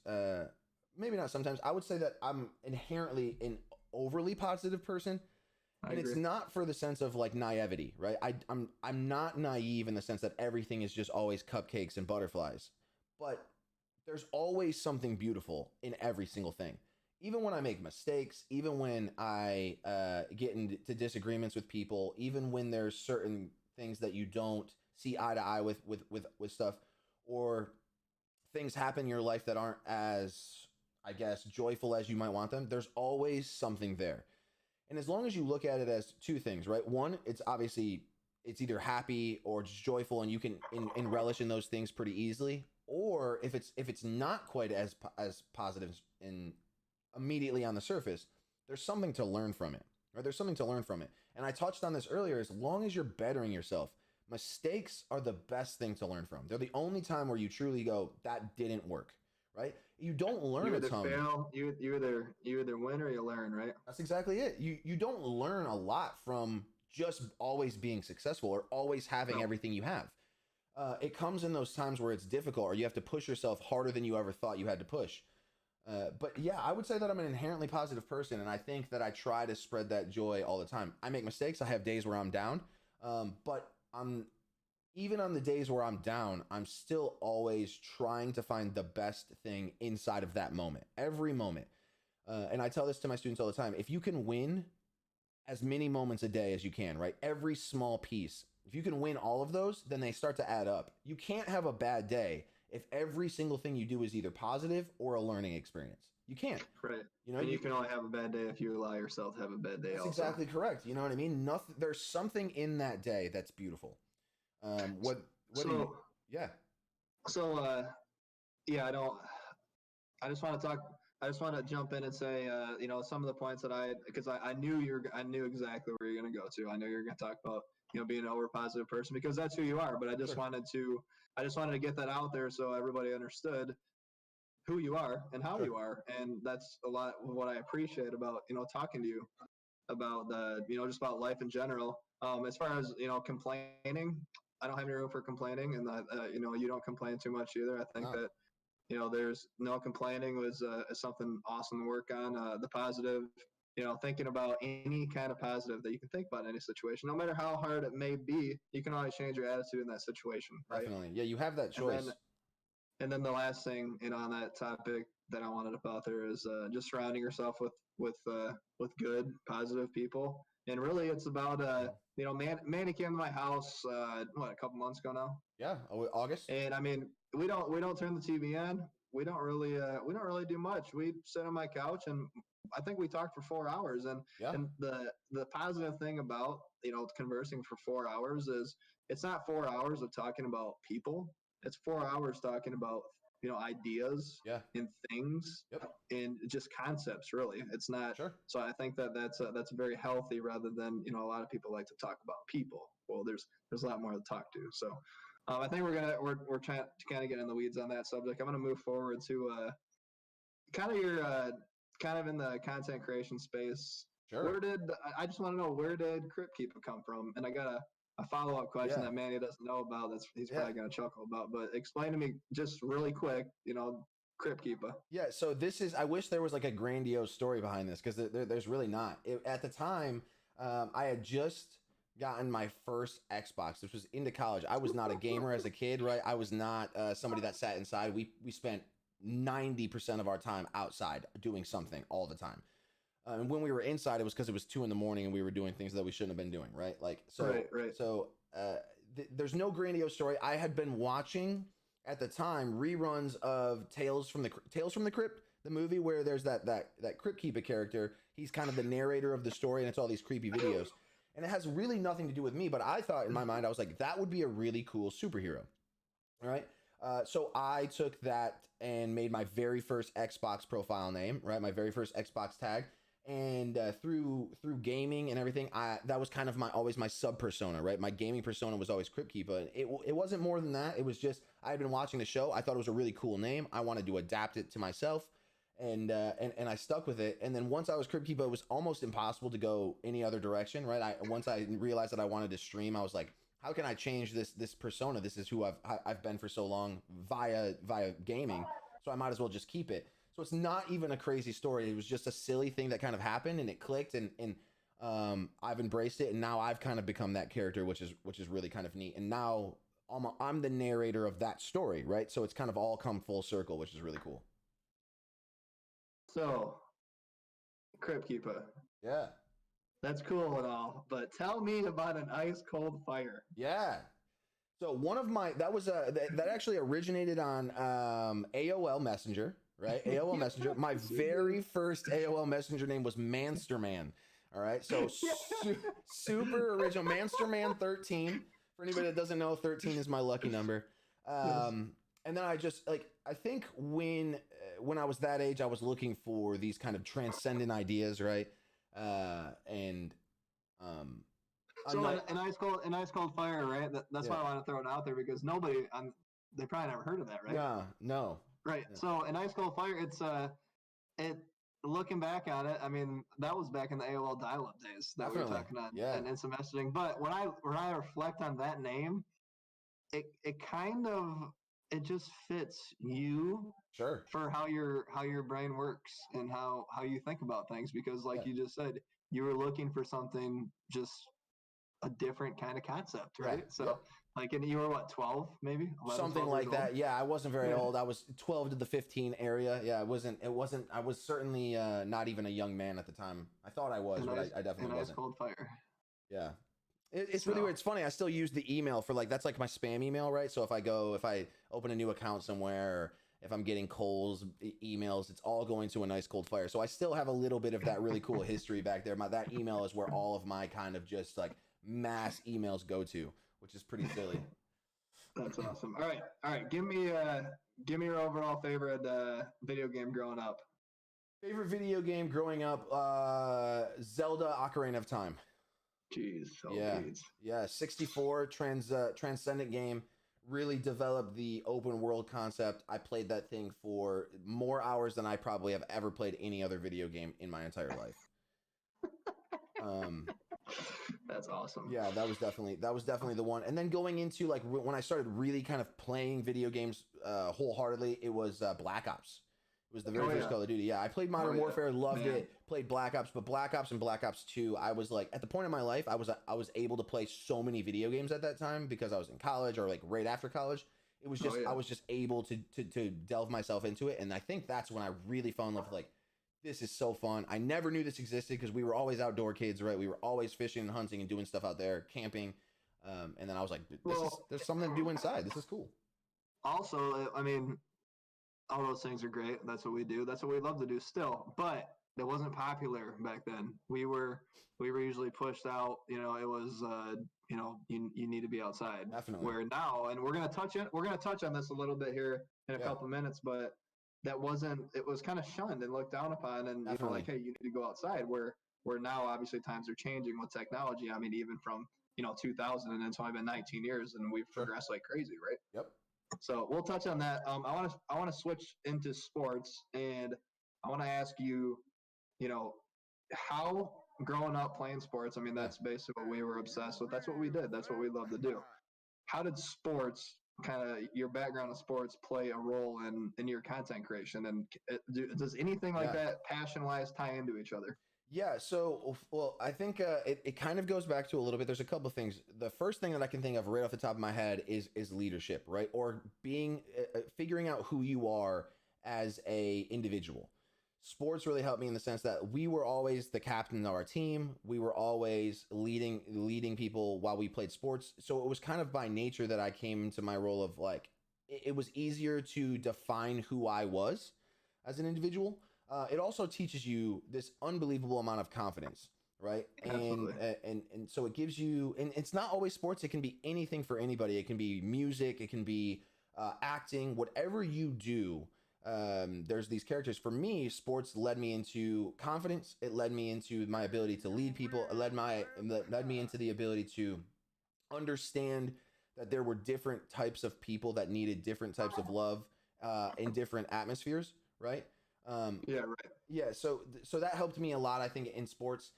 maybe not sometimes, I would say that I'm inherently an overly positive person, I and it's agree. not for the sense of like naivety, right? I'm not naive in the sense that everything is just always cupcakes and butterflies, but there's always something beautiful in every single thing. Even when I make mistakes, even when I get into disagreements with people, even when there's certain things that you don't see eye to eye with stuff, or things happen in your life that aren't as, I guess, joyful as you might want them, there's always something there. And as long as you look at it as two things, right? One, it's obviously it's either happy or just joyful, and you can relish in those things pretty easily. Or if it's not quite as positive in immediately on the surface, there's something to learn from it, right? There's something to learn from it. And I touched on this earlier. As long as you're bettering yourself, mistakes are the best thing to learn from. They're the only time where you truly go, that didn't work, right? You don't learn You a either ton. fail, you either win or you learn, right? That's exactly it. You don't learn a lot from just always being successful or always having No. everything you have. It comes in those times where it's difficult or you have to push yourself harder than you ever thought you had to push. But yeah, I would say that I'm an inherently positive person, and I think that I try to spread that joy all the time. I make mistakes. I have days where I'm down, but I'm even on the days where I'm down, I'm still always trying to find the best thing inside of that moment, every moment. And I tell this to my students all the time. If you can win as many moments a day as you can, right? Every small piece. If you can win all of those, then they start to add up. You can't have a bad day if every single thing you do is either positive or a learning experience. You can't. Right. You know, and you can only have a bad day if you allow yourself to have a bad day. That's also exactly correct. You know what I mean? Nothing. There's something in that day that's beautiful. Whether you, yeah. So yeah, I just want to talk. I just want to jump in and say, some of the points that because I knew exactly where you're going to go to. I know you're going to talk about, being an over positive person because that's who you are. But I just wanted to get that out there so everybody understood who you are and how you are. And that's a lot of what I appreciate about, talking to you about just about life in general. As far as, complaining, I don't have any room for complaining, and you don't complain too much either. I think that, there's no complaining was something awesome to work on. The positive, thinking about any kind of positive that you can think about in any situation, no matter how hard it may be, you can always change your attitude in that situation. Right? Definitely. Yeah, you have that choice. And then the last thing, on that topic that I wanted to put out there is just surrounding yourself with good, positive people. And really, it's about Manny came to my house a couple months ago now. Yeah, August. And I mean, we don't turn the TV on. We don't really do much. We sit on my couch, and I think we talked for 4 hours. And the positive thing about conversing for 4 hours is it's not 4 hours of talking about people. It's 4 hours talking about ideas and things and just concepts. Really, it's not. Sure. So I think that's very healthy rather than a lot of people like to talk about people. Well, there's a lot more to talk to. So I think we're trying to kind of get in the weeds on that subject. I'm gonna move forward to kind of your kind of in the content creation space. Sure. I just want to know, where did Kryppkeepa come from? And I got a follow-up question that Manny doesn't know about. He's probably gonna chuckle about. But explain to me just really quick, Kryppkeepa. Yeah, so I wish there was like a grandiose story behind this, because there's really not. At the time, I had just gotten my first Xbox. This was into college. I was not a gamer as a kid, right? I was not somebody that sat inside. We spent 90% of our time outside doing something all the time. And when we were inside, it was because it was 2 a.m. and we were doing things that we shouldn't have been doing, right? Like, so, right. So there's no grandiose story. I had been watching at the time reruns of Tales from the Crypt, the movie where there's that Kryppkeepa character. He's kind of the narrator of the story, and it's all these creepy videos. And it has really nothing to do with me, but I thought in my mind, I was like, that would be a really cool superhero. All right. So I took that and made my very first Xbox profile name, right? My very first Xbox tag. And through gaming and everything, that was kind of always my sub persona, right? My gaming persona was always Kryppkeepa. It wasn't more than that. It was just, I had been watching the show. I thought it was a really cool name. I wanted to adapt it to myself, and I stuck with it. And then once I was Kryppkeepa, it was almost impossible to go any other direction, right? Once I realized that I wanted to stream, I was like, how can I change this persona? This is who I've been for so long via gaming, so I might as well just keep it. So it's not even a crazy story. It was just a silly thing that kind of happened, and it clicked, and I've embraced it, and now I've kind of become that character, which is really kind of neat. And now I'm the narrator of that story, right? So it's kind of all come full circle, which is really cool. So, Kryppkeepa. Yeah. That's cool and all, but tell me about an ice cold fire. Yeah. So one of my that actually originated on AOL Messenger. Right? AOL Messenger. My very first AOL Messenger name was Mansterman. All right. So super original. Mansterman 13. For anybody that doesn't know, 13 is my lucky number. And then I think when I was that age, I was looking for these kind of transcendent ideas, right? So an ice cold fire, right? That's why I want to throw it out there, because they probably never heard of that, right? No. Right. Yeah. So an ice cold fire, looking back on it, I mean, that was back in the AOL dial-up days that we were talking on and instant messaging. But when I reflect on that name, it just fits you for how your brain works and how you think about things, because like you just said, you were looking for something, just a different kind of concept, right? So and you were what, 12 maybe? 11, something like that. Old? Yeah, I wasn't very old. I was 12 to the 15 area. Yeah, it wasn't I was certainly not even a young man at the time. I thought I was, but I definitely wasn't. Ice cold fire. Yeah. It's really weird. It's funny. I still use the email for like, that's like my spam email, right? So if I open a new account somewhere, or if I'm getting Cole's emails, it's all going to a nice cold fire. So I still have a little bit of that really cool history back there. That email is where all of my kind of just like mass emails go to, which is pretty silly. That's awesome. All right. Give me your overall favorite video game growing up. Favorite video game growing up, Zelda Ocarina of Time. Jeez. Yeah. 64 transcendent game. Really developed the open world concept. I played that thing for more hours than I probably have ever played any other video game in my entire life. That's awesome. Yeah, that was definitely the one. And then going into like when I started really kind of playing video games wholeheartedly, it was Black Ops. It was the very first Call of Duty. Yeah, I played Modern Warfare, loved it. Played Black Ops, but Black Ops and Black Ops 2, I was like, at the point in my life, I was able to play so many video games at that time because I was in college or like right after college. It was just I was just able to delve myself into it, and I think that's when I really fell in love with like, this is so fun. I never knew this existed because we were always outdoor kids, right? We were always fishing and hunting and doing stuff out there, camping. And then I was like, there's something to do inside. This is cool. Also, I mean, all those things are great. That's what we do. That's what we love to do still. But it wasn't popular back then. We were usually pushed out. You know, it was you need to be outside. Definitely. Where now, and we're gonna touch on this a little bit here in a couple minutes, but it was kind of shunned and looked down upon, and you know, like, hey, you need to go outside. Where now, obviously, times are changing with technology. I mean, even from 2000, and it's only been 19 years, and we've progressed like crazy, right? Yep. So we'll touch on that. I want to switch into sports, and I want to ask you, how growing up playing sports. I mean, that's basically what we were obsessed with. That's what we did. That's what we love to do. How did sports, kind of your background in sports, play a role in your content creation? And does anything like that, passion-wise, tie into each other? Yeah, so, well, I think it kind of goes back to a little bit. There's a couple of things. The first thing that I can think of right off the top of my head is leadership, right? Or figuring out who you are as a individual. Sports really helped me in the sense that we were always the captain of our team. We were always leading people while we played sports. So it was kind of by nature that I came into my role of like, it was easier to define who I was as an individual. It also teaches you this unbelievable amount of confidence, right? And so it gives you, and it's not always sports. It can be anything for anybody. It can be music. It can be acting. Whatever you do, there's these characters. For me, sports led me into confidence. It led me into my ability to lead people. It led me into the ability to understand that there were different types of people that needed different types of love in different atmospheres, right? Yeah, so that helped me a lot, I think, in sports.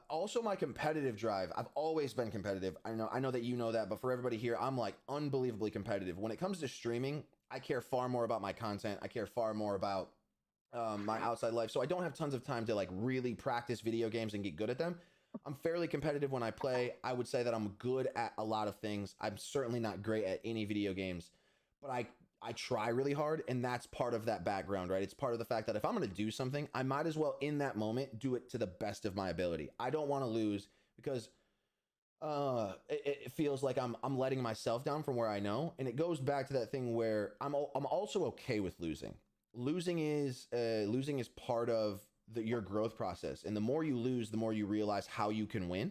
Also my competitive drive. I've always been competitive. I know that you know that, but for everybody here, I'm like unbelievably competitive. When it comes to streaming, I care far more about my content. I care far more about my outside life. So I don't have tons of time to like really practice video games and get good at them. I'm fairly competitive when I play. I would say that I'm good at a lot of things. I'm certainly not great at any video games, but I try really hard, and that's part of that background, right? It's part of the fact that if I'm going to do something, I might as well in that moment do it to the best of my ability. I don't want to lose because it feels like I'm letting myself down from where I know, and it goes back to that thing where I'm also okay with losing. Losing is part of your growth process, and the more you lose, the more you realize how you can win.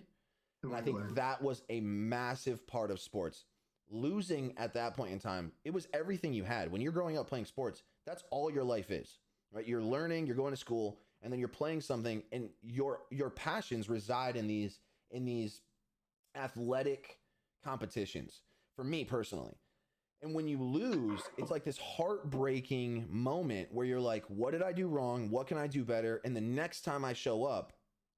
And I think that was a massive part of sports. Losing at that point in time, it was everything you had. When you're growing up playing sports, that's all your life is, right? You're learning, you're going to school, and then you're playing something, and your passions reside in these athletic competitions, for me personally. And when you lose, it's like this heartbreaking moment where you're like, what did I do wrong? What can I do better? And the next time I show up,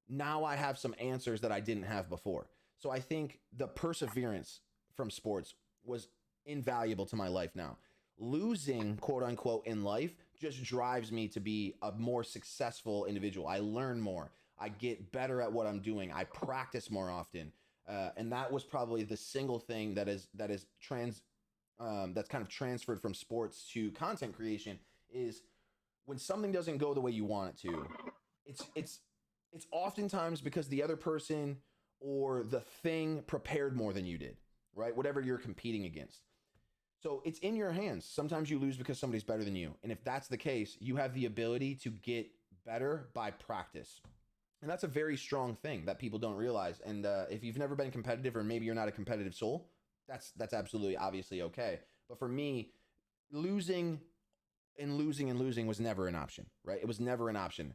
now I have some answers that I didn't have before. So I think the perseverance from sports was invaluable to my life now. Losing, quote unquote, in life just drives me to be a more successful individual. I learn more. I get better at what I'm doing. I practice more often. And that was probably the single thing that's kind of transferred from sports to content creation is when something doesn't go the way you want it to. It's oftentimes because the other person or the thing prepared more than you did, right? Whatever you're competing against. So it's in your hands. Sometimes you lose because somebody's better than you. And if that's the case, you have the ability to get better by practice. And that's a very strong thing that people don't realize. And if you've never been competitive, or maybe you're not a competitive soul, that's absolutely obviously okay. But for me, losing was never an option, right? It was never an option,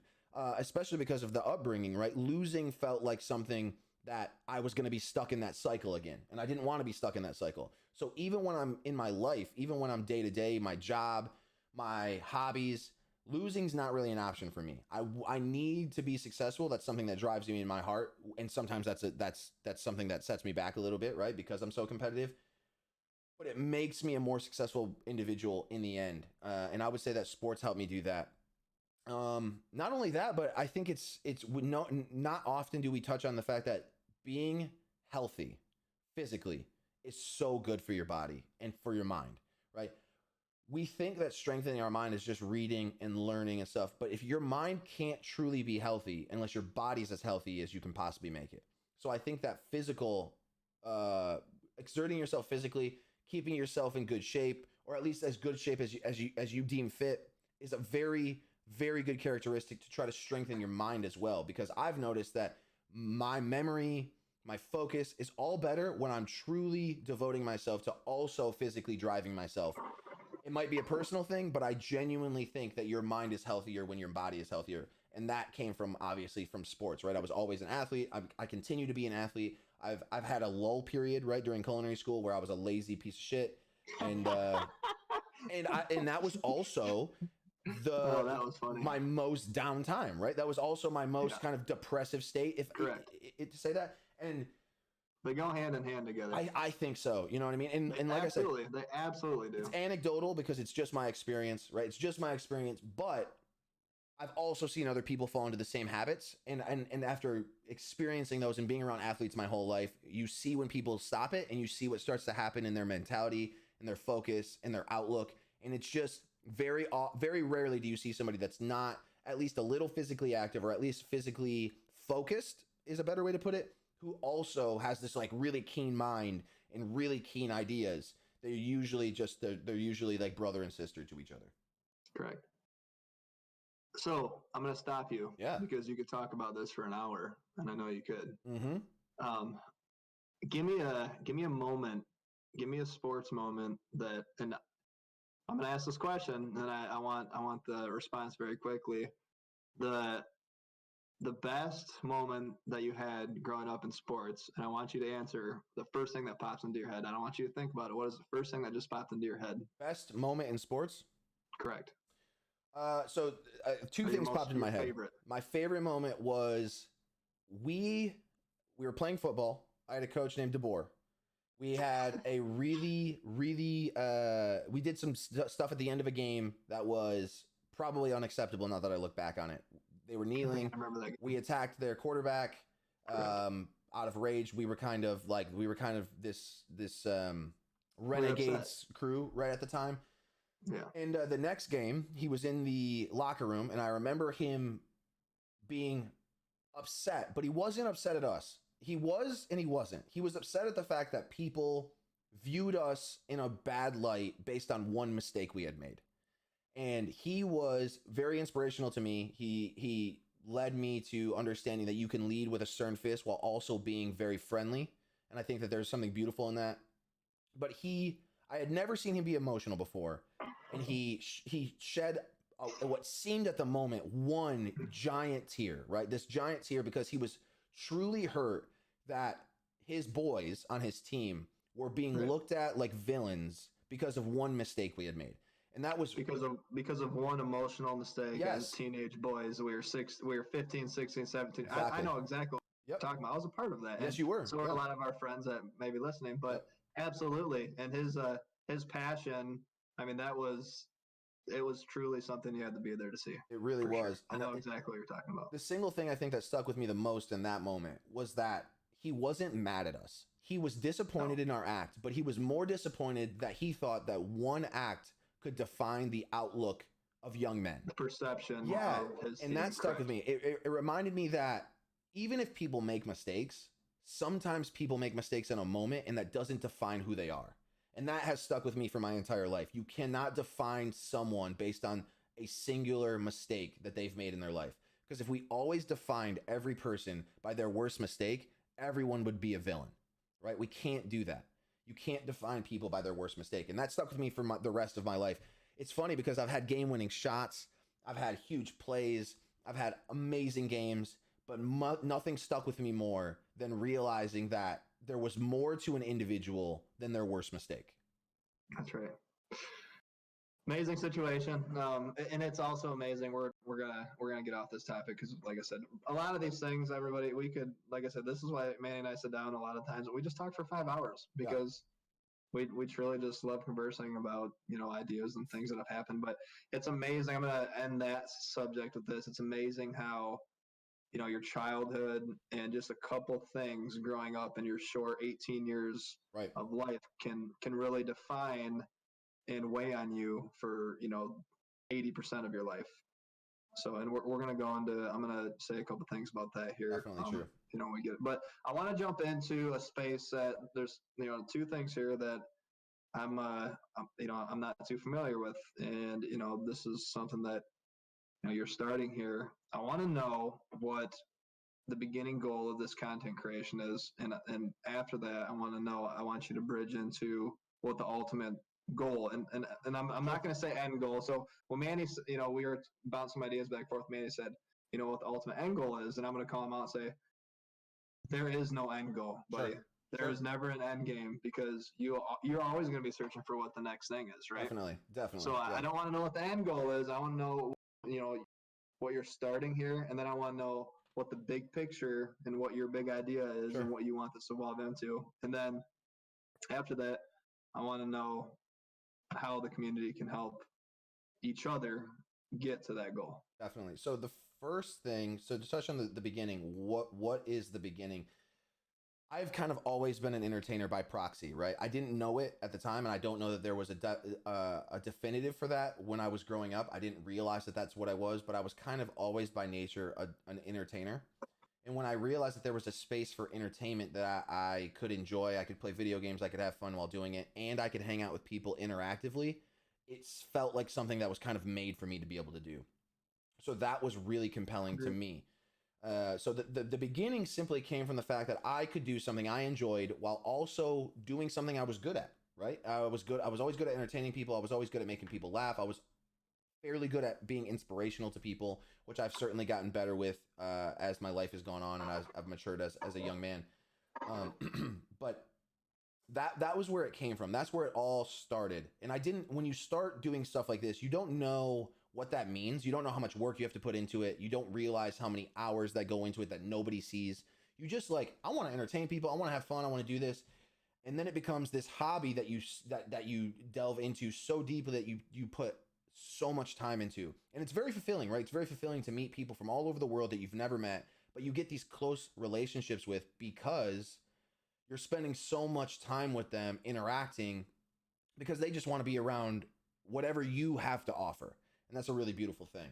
especially because of the upbringing, right? Losing felt like something that I was going to be stuck in that cycle again. And I didn't want to be stuck in that cycle. So even when I'm in my life, even when I'm day to day, my job, my hobbies, losing's not really an option for me. I need to be successful. That's something that drives me in my heart. And sometimes that's something that sets me back a little bit, right? Because I'm so competitive. But it makes me a more successful individual in the end. And I would say that sports helped me do that. Not only that, but I think not often do we touch on the fact that being healthy physically is so good for your body and for your mind, right? We think that strengthening our mind is just reading and learning and stuff, but if your mind can't truly be healthy unless your body's as healthy as you can possibly make it. So I think that exerting yourself physically, keeping yourself in good shape, or at least as good shape as you deem fit, is a very, very good characteristic to try to strengthen your mind as well. Because I've noticed that my memory, my focus is all better when I'm truly devoting myself to also physically driving myself. It might be a personal thing, but I genuinely think that your mind is healthier when your body is healthier. And that came from, obviously, from sports, right? I was always an athlete. I continue to be an athlete. I've had a lull period, right, during culinary school where I was a lazy piece of shit. And and that was also that was funny. my most downtime, right? That was also my most kind of depressive state, if to say that. And they go hand in hand together. I think so. You know what I mean? And like absolutely, I said, they absolutely do. It's anecdotal because it's just my experience, right? It's just my experience, but I've also seen other people fall into the same habits. And after experiencing those and being around athletes my whole life, you see when people stop it, and you see what starts to happen in their mentality and their focus and their outlook. And it's just very, very rarely do you see somebody that's not at least a little physically active, or at least physically focused is a better way to put it, who also has this like really keen mind and really keen ideas. They're usually like brother and sister to each other. Correct. So I'm going to stop you, because you could talk about this for an hour, and I know you could. Mm-hmm. Give me a moment, give me a sports moment that, and I'm going to ask this question, and I want the response very quickly. The best moment that you had growing up in sports, and I want you to answer the first thing that pops into your head. I don't want you to think about it. What is the first thing that just popped into your head? Best moment in sports? Correct. So two things popped in my head. Favorite? My favorite moment was we were playing football. I had a coach named DeBoer. We had a really, really, we did some stuff at the end of a game that was probably unacceptable now that I look back on it. They were kneeling. I remember that game. We attacked their quarterback out of rage. We were kind of this Renegades crew right at the time. Yeah. And the next game, he was in the locker room, and I remember him being upset, but he wasn't upset at us. He was and he wasn't. He was upset at the fact that people viewed us in a bad light based on one mistake we had made. And he was very inspirational to me. He led me to understanding that you can lead with a stern fist while also being very friendly. And I think that there's something beautiful in that. But I had never seen him be emotional before. And he shed what seemed at the moment one giant tear, right? This giant tear, because he was truly hurt that his boys on his team were being looked at like villains because of one mistake we had made. And that was because of one emotional mistake. Yes. As teenage boys. We were 15, 16, 17. Exactly. I know exactly what you're talking about. I was a part of that. Yes, you were. So were a lot of our friends that may be listening, but absolutely. And his passion, I mean, it was truly something you had to be there to see. It really was. Sure. I know exactly what you're talking about. The single thing I think that stuck with me the most in that moment was that he wasn't mad at us. He was disappointed in our act, but he was more disappointed that he thought that one act could define the outlook of young men. The perception of his and team. that stuck with me. It reminded me that even if people make mistakes, sometimes people make mistakes in a moment and that doesn't define who they are. And that has stuck with me for my entire life. You cannot define someone based on a singular mistake that they've made in their life. Because if we always defined every person by their worst mistake, everyone would be a villain, right? We can't do that. You can't define people by their worst mistake. And that stuck with me for the rest of my life. It's funny because I've had game-winning shots. I've had huge plays. I've had amazing games. But nothing stuck with me more than realizing that there was more to an individual than their worst mistake. That's right. Amazing situation, and it's also amazing. We're gonna get off this topic because, like I said, a lot of these things, everybody, we could, like I said, this is why Manny and I sit down a lot of times and we just talk for 5 hours because we truly just love conversing about ideas and things that have happened. But it's amazing. I'm gonna end that subject with this. It's amazing how your childhood and just a couple things growing up in your short 18 years of life can really define and weigh on you for 80% of your life. So, and we're gonna go into. I'm gonna say a couple things about that here. Definitely true. We get it. But I want to jump into a space that there's 2 things here that I'm not too familiar with, and this is something that you're starting here. I want to know what the beginning goal of this content creation is, and after that, I want you to bridge into what the ultimate goal, and I'm not going to say end goal. So when Manny, we were bouncing some ideas back and forth. Manny said, what the ultimate end goal is, and I'm going to call him out and say, there is no end goal, buddy. Sure. There is never an end game because you're always going to be searching for what the next thing is, right? Definitely. So I don't want to know what the end goal is. I want to know, what you're starting here, and then I want to know what the big picture and what your big idea is and what you want this to evolve into. And then after that, I want to know how the community can help each other get to that goal. Definitely. So the first thing, so to touch on the beginning, what is the beginning? I've kind of always been an entertainer by proxy, right? I didn't know it at the time, and I don't know that there was a definitive for that when I was growing up. I didn't realize that that's what I was, but I was kind of always by nature an entertainer. And when I realized that there was a space for entertainment that I could enjoy, I could play video games, I could have fun while doing it, and I could hang out with people interactively, it felt like something that was kind of made for me to be able to do. So that was really compelling to me. So the beginning simply came from the fact that I could do something I enjoyed while also doing something I was good at, right? I was always good at entertaining people. I was always good at making people laugh. I was fairly good at being inspirational to people, which I've certainly gotten better with as my life has gone on and as I've matured as a young man. But that was where it came from. That's where it all started. And when you start doing stuff like this, you don't know what that means. You don't know how much work you have to put into it. You don't realize how many hours that go into it that nobody sees. You just I want to entertain people. I want to have fun. I want to do this. And then it becomes this hobby that you delve into so deeply that you put so much time into. And it's very fulfilling, right? It's very fulfilling to meet people from all over the world that you've never met, but you get these close relationships with because you're spending so much time with them interacting because they just want to be around whatever you have to offer. And that's a really beautiful thing.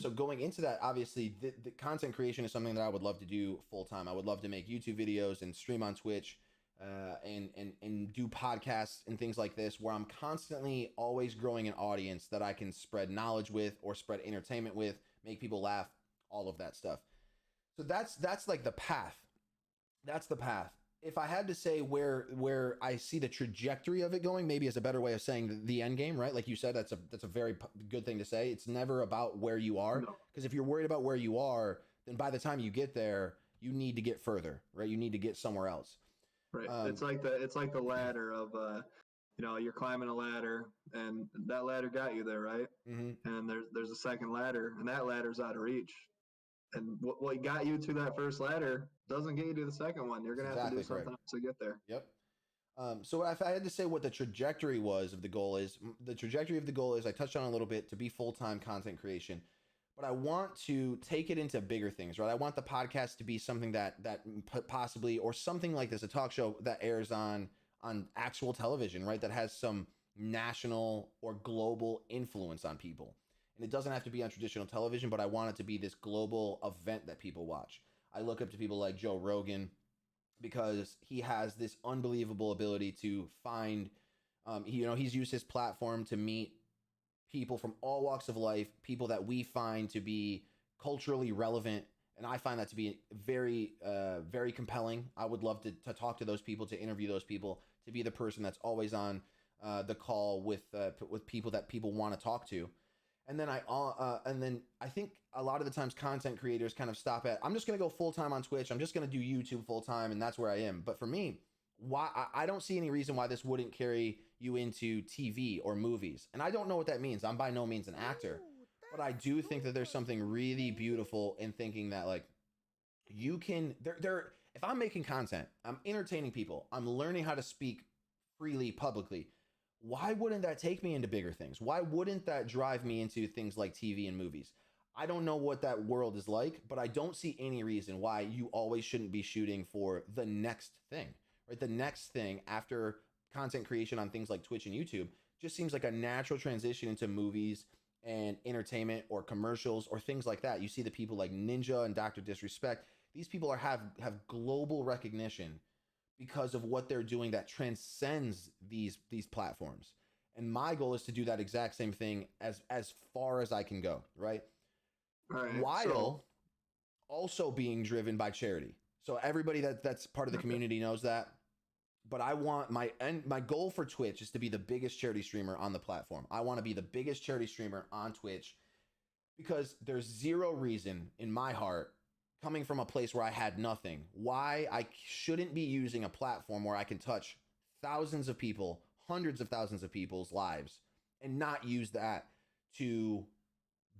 So going into that, obviously, the content creation is something that I would love to do full time. I would love to make YouTube videos and stream on Twitch and do podcasts and things like this where I'm constantly always growing an audience that I can spread knowledge with or spread entertainment with, make people laugh, all of that stuff. So that's like the path. That's the path. If I had to say where I see the trajectory of it going, maybe is a better way of saying the end game, right? Like you said, that's a very good thing to say. It's never about where you are, because if you're worried about where you are, then by the time you get there, you need to get further, right? You need to get somewhere else. Right. It's like the ladder of you're climbing a ladder and that ladder got you there, right? Mm-hmm. And there's a second ladder and that ladder's out of reach. And what got you to that first ladder doesn't get you to the second one. You're going to have to do something else to get there. Yep. So if I had to say what the trajectory of the goal is, I touched on a little bit, to be full-time content creation, but I want to take it into bigger things, right? I want the podcast to be something that possibly, or something like this, a talk show that airs on actual television, right? That has some national or global influence on people. And it doesn't have to be on traditional television, but I want it to be this global event that people watch. I look up to people like Joe Rogan. because he has this unbelievable ability to find, he's used his platform to meet people from all walks of life, people that we find to be culturally relevant. And I find that to be very, very compelling. I would love to talk to those people, to interview those people, to be the person that's always on the call with people that people want to talk to. And then I think a lot of the times content creators kind of stop at, I'm just going to go full time on Twitch. I'm just going to do YouTube full time, and that's where I am. But for me, why I don't see any reason why this wouldn't carry you into TV or movies. And I don't know what that means. I'm by no means an actor, but I do think that there's something really beautiful in thinking that, like, you can there if I'm making content, I'm entertaining people, I'm learning how to speak freely publicly, why wouldn't that take me into bigger things? Why wouldn't that drive me into things like TV and movies? I don't know what that world is like, but I don't see any reason why you always shouldn't be shooting for the next thing, right? The next thing after content creation on things like Twitch and YouTube just seems like a natural transition into movies and entertainment or commercials or things like that. You see the people like Ninja and Dr. Disrespect. These people have global recognition because of what they're doing that transcends these platforms. And my goal is to do that exact same thing as far as I can go, right? Right. While also being driven by charity. So everybody that's part of the community knows that. But I want my goal for Twitch is to be the biggest charity streamer on the platform. I want to be the biggest charity streamer on Twitch because there's zero reason in my heart, coming from a place where I had nothing, why I shouldn't be using a platform where I can touch thousands of people, hundreds of thousands of people's lives, and not use that to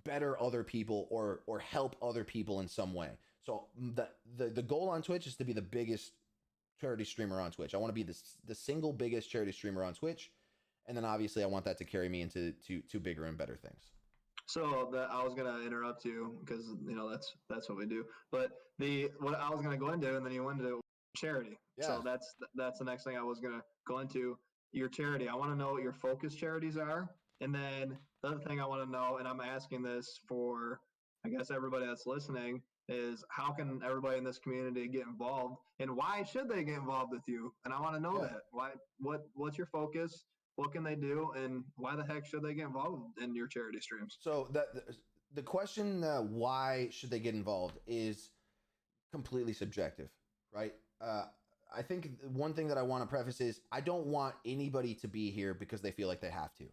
better other people or help other people in some way. So the goal on Twitch is to be the biggest charity streamer on Twitch. I want to be the single biggest charity streamer on Twitch, and then obviously I want that to carry me into to bigger and better things. So I was gonna interrupt you because that's what we do. But what I was gonna go into, and then you went into charity. Yeah. So that's the next thing I was gonna go into. Your charity. I want to know what your focus charities are, and then the other thing I want to know, and I'm asking this for, I guess, everybody that's listening, is how can everybody in this community get involved, and why should they get involved with you? And I want to know that. What's your focus? What can they do, and why the heck should they get involved in your charity streams? So the question, why should they get involved, is completely subjective, right? I think one thing that I want to preface is I don't want anybody to be here because they feel like they have to.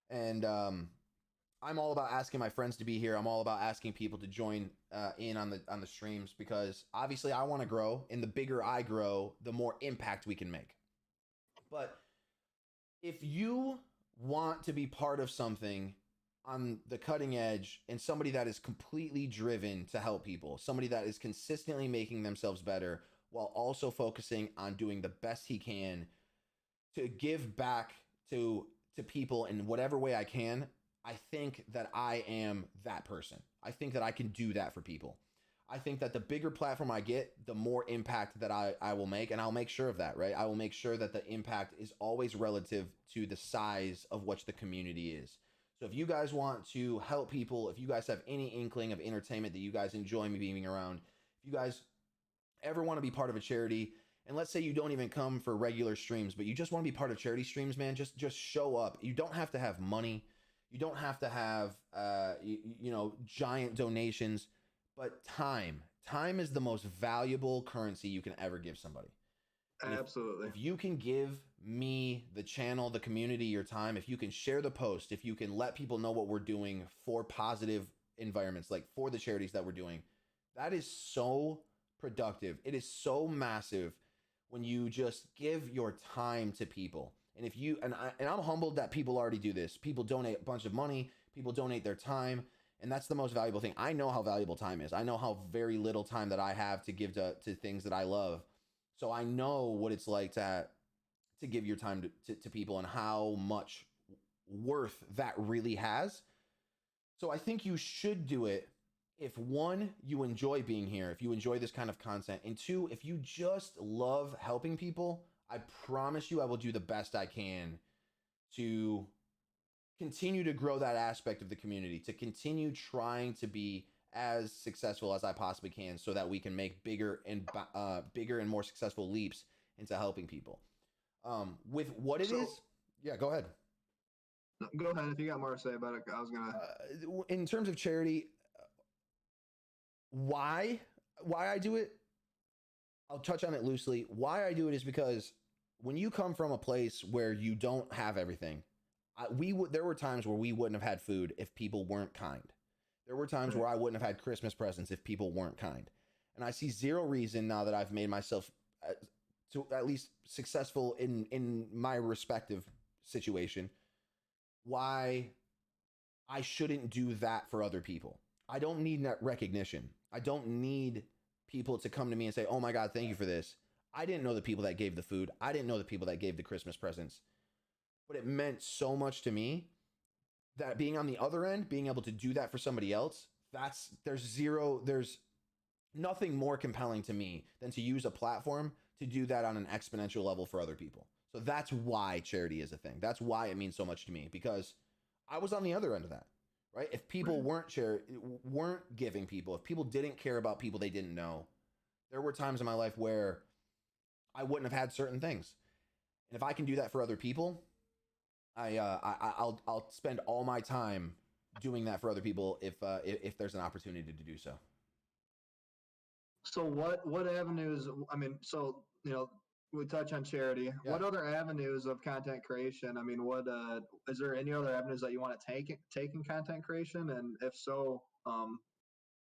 And I'm all about asking my friends to be here. I'm all about asking people to join in on the streams because obviously I want to grow, and the bigger I grow, the more impact we can make. But if you want to be part of something on the cutting edge and somebody that is completely driven to help people, somebody that is consistently making themselves better while also focusing on doing the best he can to give back to people in whatever way I can, I think that I am that person. I think that I can do that for people. I think that the bigger platform I get, the more impact that I will make, and I'll make sure of that, right? I will make sure that the impact is always relative to the size of which the community is. So if you guys want to help people, if you guys have any inkling of entertainment that you guys enjoy me being around, if you guys ever want to be part of a charity, and let's say you don't even come for regular streams, but you just want to be part of charity streams, man, just show up. You don't have to have money. You don't have to have giant donations. But time is the most valuable currency you can ever give somebody. Absolutely. If you can give me, the channel, the community, your time, if you can share the post, if you can let people know what we're doing for positive environments, like for the charities that we're doing, that is so productive. It is so massive when you just give your time to people. And if you, and I'm humbled that people already do this. People donate a bunch of money, people donate their time. And that's the most valuable thing. I know how valuable time is. I know how very little time that I have to give to things that I love. So I know what it's like to give your time to people and how much worth that really has. So I think you should do it if, one, you enjoy being here, if you enjoy this kind of content, and two, if you just love helping people. I promise you I will do the best I can to continue to grow that aspect of the community, to continue trying to be as successful as I possibly can so that we can make bigger and more successful leaps into helping people. With what it So is, yeah, go ahead. go ahead if you got more to say about it. I was gonna. In terms of charity, why I do it, I'll touch on it loosely. Why I do it is because when you come from a place where you don't have everything, there were times where we wouldn't have had food if people weren't kind. There were times where I wouldn't have had Christmas presents if people weren't kind. And I see zero reason now that I've made myself to at least successful in my respective situation, why I shouldn't do that for other people. I don't need that recognition. I don't need people to come to me and say, "Oh my God, thank you for this." I didn't know the people that gave the food. I didn't know the people that gave the Christmas presents. But it meant so much to me that being on the other end, being able to do that for somebody else, there's nothing more compelling to me than to use a platform to do that on an exponential level for other people. So that's why charity is a thing. That's why it means so much to me, because I was on the other end of that, right? If people weren't giving people, if people didn't care about people they didn't know, there were times in my life where I wouldn't have had certain things. And if I can do that for other people, I'll spend all my time doing that for other people if there's an opportunity to do so. So what avenues? I mean, so we touch on charity. Yeah. What other avenues of content creation? I mean, what is there any other avenues that you want to take in content creation? And if so,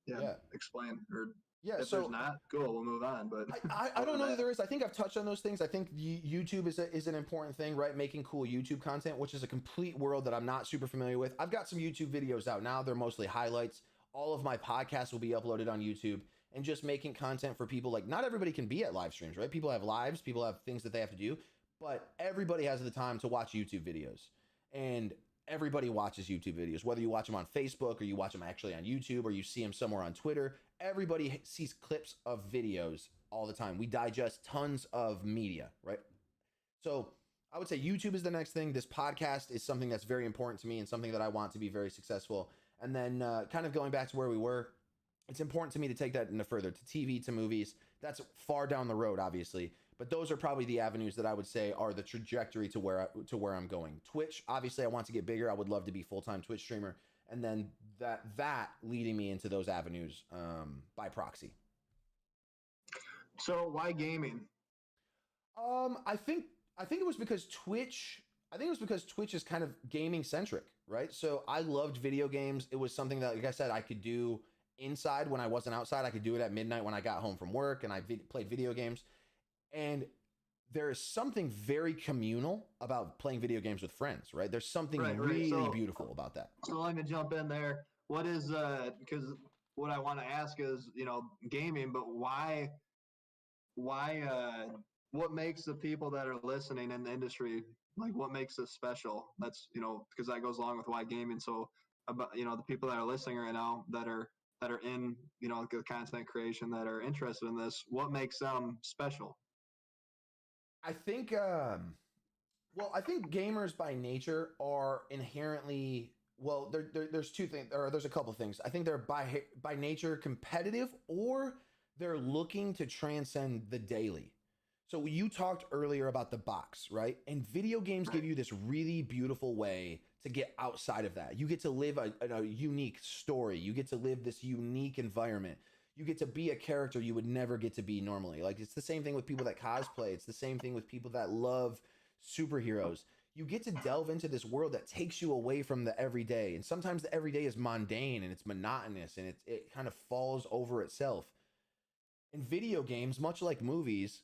Yeah. explain. Or Yeah. if there's not, cool, we'll move on. But I don't know that there is. I think I've touched on those things. I think YouTube is an important thing, right? Making cool YouTube content, which is a complete world that I'm not super familiar with. I've got some YouTube videos out now. They're mostly highlights. All of my podcasts will be uploaded on YouTube, and just making content for people. Like, not everybody can be at live streams, right? People have lives, people have things that they have to do, but everybody has the time to watch YouTube videos. And everybody watches YouTube videos, whether you watch them on Facebook or you watch them actually on YouTube or you see them somewhere on Twitter. Everybody sees clips of videos all the time. We digest tons of media, right? So I would say YouTube is the next thing. This podcast is something that's very important to me and something that I want to be very successful. And then kind of going back to where we were, it's important to me to take that into further, to TV, to movies. That's far down the road, obviously. But those are probably the avenues that I would say are the trajectory to where I'm going. Twitch, obviously, I want to get bigger. I would love to be full-time Twitch streamer. And then that leading me into those avenues by proxy. So why gaming? I think it was because Twitch. I think it was because Twitch is kind of gaming centric, right? So I loved video games. It was something that, like I said, I could do inside when I wasn't outside. I could do it at midnight when I got home from work, and I played video games. And there is something very communal about playing video games with friends, right? There's something really beautiful about that. So let me jump in there. What is because what I want to ask is, gaming, but why what makes the people that are listening in the industry, like, what makes us special? That's, because that goes along with why gaming. So about, the people that are listening right now that are in, the content creation, that are interested in this, what makes them special? I think, I think gamers by nature are inherently, there's two things, or there's a couple things. I think they're by nature competitive, or they're looking to transcend the daily. So you talked earlier about the box, right? And video games give you this really beautiful way to get outside of that. You get to live a unique story. You get to live this unique environment. You get to be a character you would never get to be normally. Like, it's the same thing with people that cosplay. It's the same thing with people that love superheroes. You get to delve into this world that takes you away from the everyday. And sometimes the everyday is mundane and it's monotonous and it kind of falls over itself. In video games, much like movies,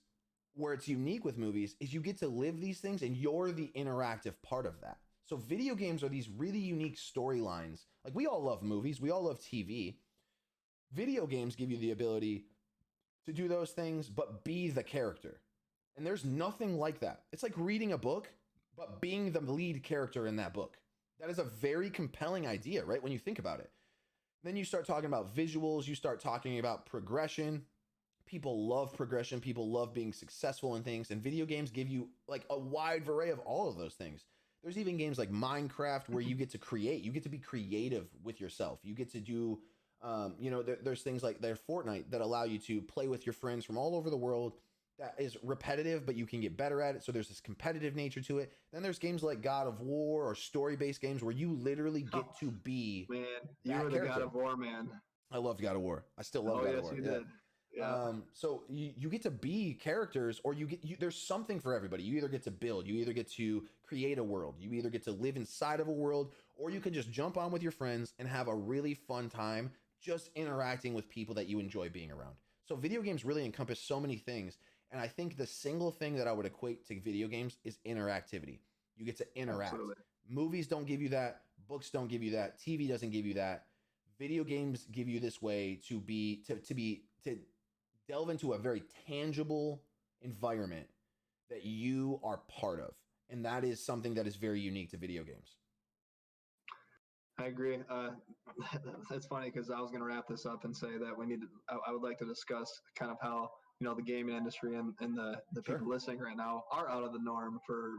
where it's unique with movies is you get to live these things and you're the interactive part of that. So video games are these really unique storylines. Like, we all love movies, we all love TV. Video games give you the ability to do those things, but be the character. And there's nothing like that. It's like reading a book, but being the lead character in that book. That is a very compelling idea, right? When you think about it. Then you start talking about visuals, you start talking about progression. People love progression. People love being successful in things. And video games give you like a wide array of all of those things. There's even games like Minecraft where you get to create. You get to be creative with yourself. You get to do There's things like their Fortnite that allow you to play with your friends from all over the world. That is repetitive, but you can get better at it. So there's this competitive nature to it. Then there's games like God of War or story-based games where you literally get to be Man, you that were the character. God of War man. I loved God of War. I still love God of War. You did. Yeah. So you get to be characters, or there's something for everybody. You either get to build, you either get to create a world, you either get to live inside of a world, or you can just jump on with your friends and have a really fun time just interacting with people that you enjoy being around. So video games really encompass so many things. And I think the single thing that I would equate to video games is interactivity. You get to interact. Absolutely. Movies don't give you that. Books don't give you that. TV doesn't give you that. Video games give you this way to delve into a very tangible environment that you are part of. And that is something that is very unique to video games. I agree. It's funny because I was going to wrap this up and say that I would like to discuss kind of how, the gaming industry and the Sure. people listening right now are out of the norm for,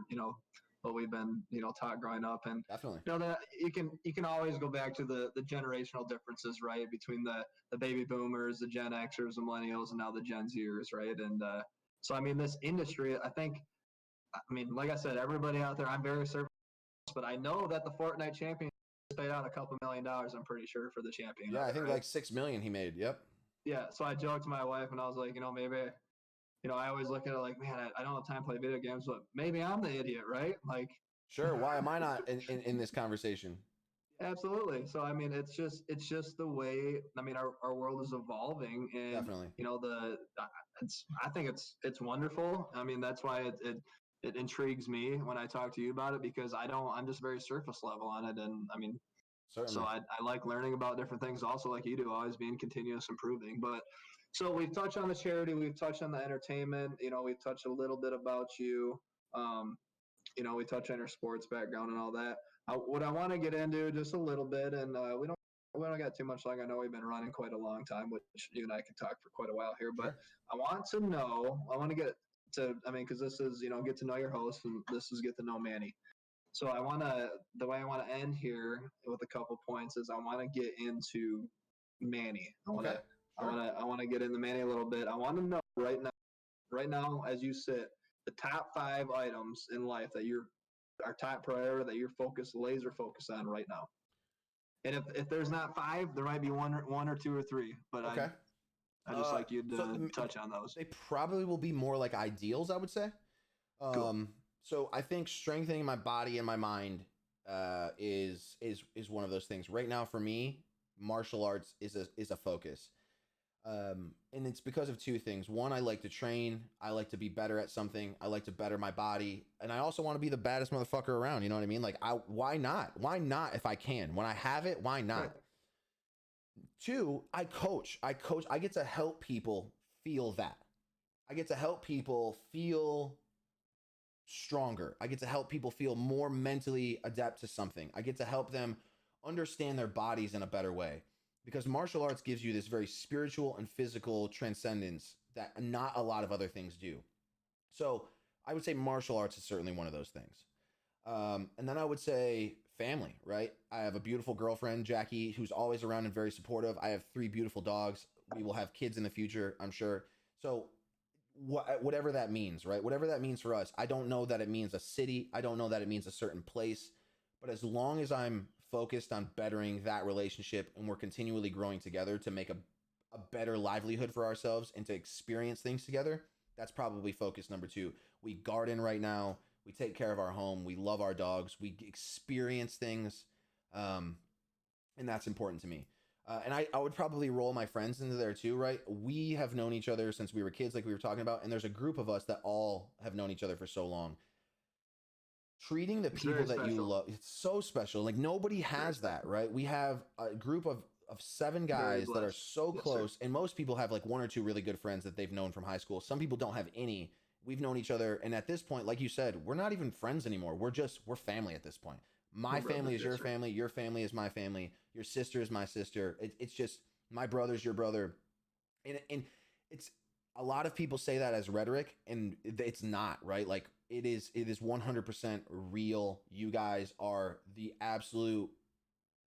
what we've been, taught growing up. And Definitely. that you can always go back to the generational differences, right? Between the baby boomers, the Gen Xers, the millennials, and now the Gen Zers, right? And so, I mean, this industry, like I said, everybody out there, I'm very surface, but I know that the Fortnite champion paid out $2 million, I'm pretty sure, for the champion. Yeah, I think right? like $6 million he made. Yep. Yeah, so I joked to my wife, and I was like, maybe, I always look at it like, man, I don't have time to play video games, but maybe I'm the idiot, right? Like, sure. Why am I not in this conversation? Absolutely. So, I mean, it's just the way, our world is evolving, and, Definitely. I think it's wonderful. I mean, that's why it intrigues me when I talk to you about it, because I'm just very surface level on it. And I mean, Certainly. so I like learning about different things also, like you do, always being continuous improving. But so we've touched on the charity, we've touched on the entertainment, we've touched a little bit about you. We touched on your sports background and all that. What I want to get into just a little bit, and we don't got too much long. I know we've been running quite a long time, which you and I can talk for quite a while here. But Sure. I want to get to, because this is, get to know your host, and this is get to know Manny. So the way I want to end here with a couple points is I want to get into Manny. I want to get into Manny a little bit. I want to know right now, as you sit, the top 5 items in life that our top priority, that you're laser focused on right now. And if there's not 5, there might be one or 2 or 3. But okay. I just like you to touch on those. They probably will be more like ideals, I would say. Cool. So I think strengthening my body and my mind is one of those things. Right now, for me, martial arts is a focus. And it's because of 2 things. One, I like to train. I like to be better at something. I like to better my body. And I also want to be the baddest motherfucker around. You know what I mean? Like, why not? Why not if I can? When I have it, why not? 2, I coach. I get to help people feel that. I get to help people feel stronger. I get to help people feel more mentally adept to something. I get to help them understand their bodies in a better way. Because martial arts gives you this very spiritual and physical transcendence that not a lot of other things do. So I would say martial arts is certainly one of those things. And then I would say family, right? I have a beautiful girlfriend, Jackie, who's always around and very supportive. I have 3 beautiful dogs. We will have kids in the future, I'm sure. So whatever that means, right? Whatever that means for us. I don't know that it means a city. I don't know that it means a certain place. But as long as I'm focused on bettering that relationship and we're continually growing together to make a better livelihood for ourselves and to experience things together, that's probably focus number 2. We garden right now. We take care of our home. We love our dogs. We experience things. And that's important to me. And I would probably roll my friends into there too, right? We have known each other since we were kids, like we were talking about. And there's a group of us that all have known each other for so long. Treating the people that you love, it's so special. Like nobody has that, right? We have a group of 7 guys that are so close, and most people have like 1 or 2 really good friends that they've known from high school. Some people don't have any. We've known each other, and at this point, like you said, we're not even friends anymore. We're family at this point. My family is your family. Your family is my family. Your sister is my sister. It's just my brother's your brother, and it's a lot of people say that as rhetoric, and it's not, right? Like it is 100% real. You guys are the absolute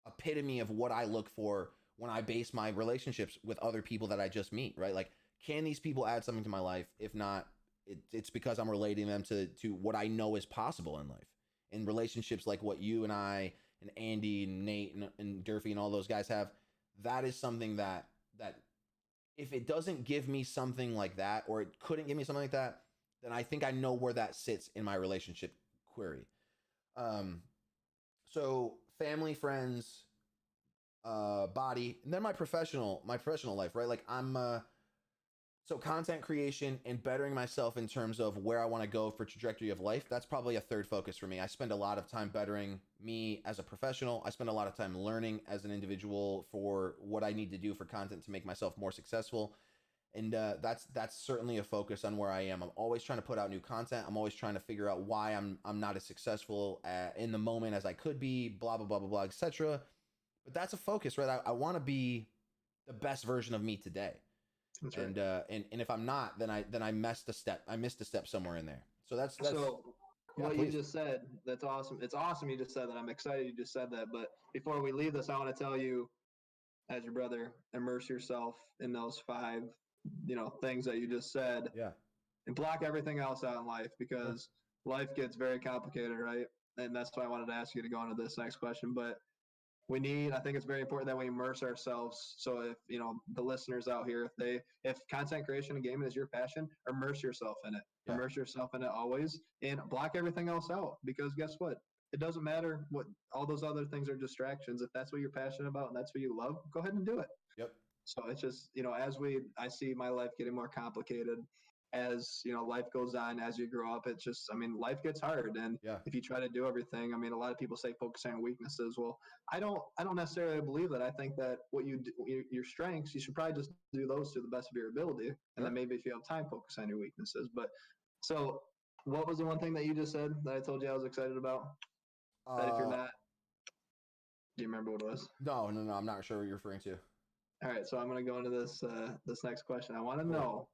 epitome of what I look for when I base my relationships with other people that I just meet, right? Like, can these people add something to my life? If not, it's because I'm relating them to what I know is possible in life. In relationships like what you and I and Andy and Nate and Durfee and all those guys have, that is something that if it doesn't give me something like that, or it couldn't give me something like that, then I think I know where that sits in my relationship query. So family, friends, body, and then my professional life, right? Like so content creation and bettering myself in terms of where I want to go for trajectory of life. That's probably a third focus for me. I spend a lot of time bettering me as a professional. I spend a lot of time learning as an individual for what I need to do for content to make myself more successful. And that's certainly a focus on where I am. I'm always trying to put out new content. I'm always trying to figure out why I'm not as successful in the moment as I could be, blah, blah, blah, blah, blah, etc. But that's a focus, right? I want to be the best version of me today. That's right. And if I'm not, then I missed a step. I missed a step somewhere in there. So that's so what you just said. That's awesome. It's awesome you just said that. I'm excited you just said that. But before we leave this, I want to tell you, as your brother, immerse yourself in those 5, things that you just said. Yeah. And block everything else out in life, because life gets very complicated, right? And that's why I wanted to ask you to go into this next question. But I think it's very important that we immerse ourselves. So if, the listeners out here, if content creation and gaming is your passion, immerse yourself in it. Yeah. Immerse yourself in it always, and block everything else out, because guess what? It doesn't matter what all those other things are distractions. If that's what you're passionate about and that's what you love, go ahead and do it. Yep. So it's just, I see my life getting more complicated as, life goes on, as you grow up. It's just, life gets hard. And if you try to do everything, a lot of people say focus on weaknesses. Well, I don't necessarily believe that. I think that what you do, your strengths, you should probably just do those to the best of your ability. And then maybe if you have time, focus on your weaknesses. But so what was the one thing that you just said that I told you I was excited about? That if you're not, do you remember what it was? No, I'm not sure what you're referring to. All right. So I'm going to go into this next question. I want to know,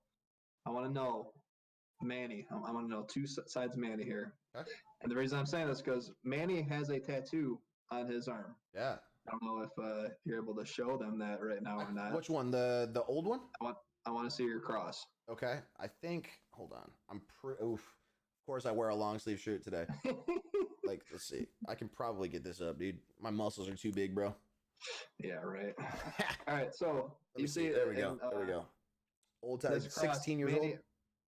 Manny. I want to know 2 sides of Manny here. Okay. And the reason I'm saying this is because Manny has a tattoo on his arm. Yeah. I don't know if you're able to show them that right now or not. Which one? The old one? I want to see your cross. Okay. I think. Hold on. Oof. Of course, I wear a long sleeve shirt today. Like, let's see. I can probably get this up, dude. My muscles are too big, bro. Yeah. Right. All right. So you see. There we go. There we go. Old tattoo. 16 years old.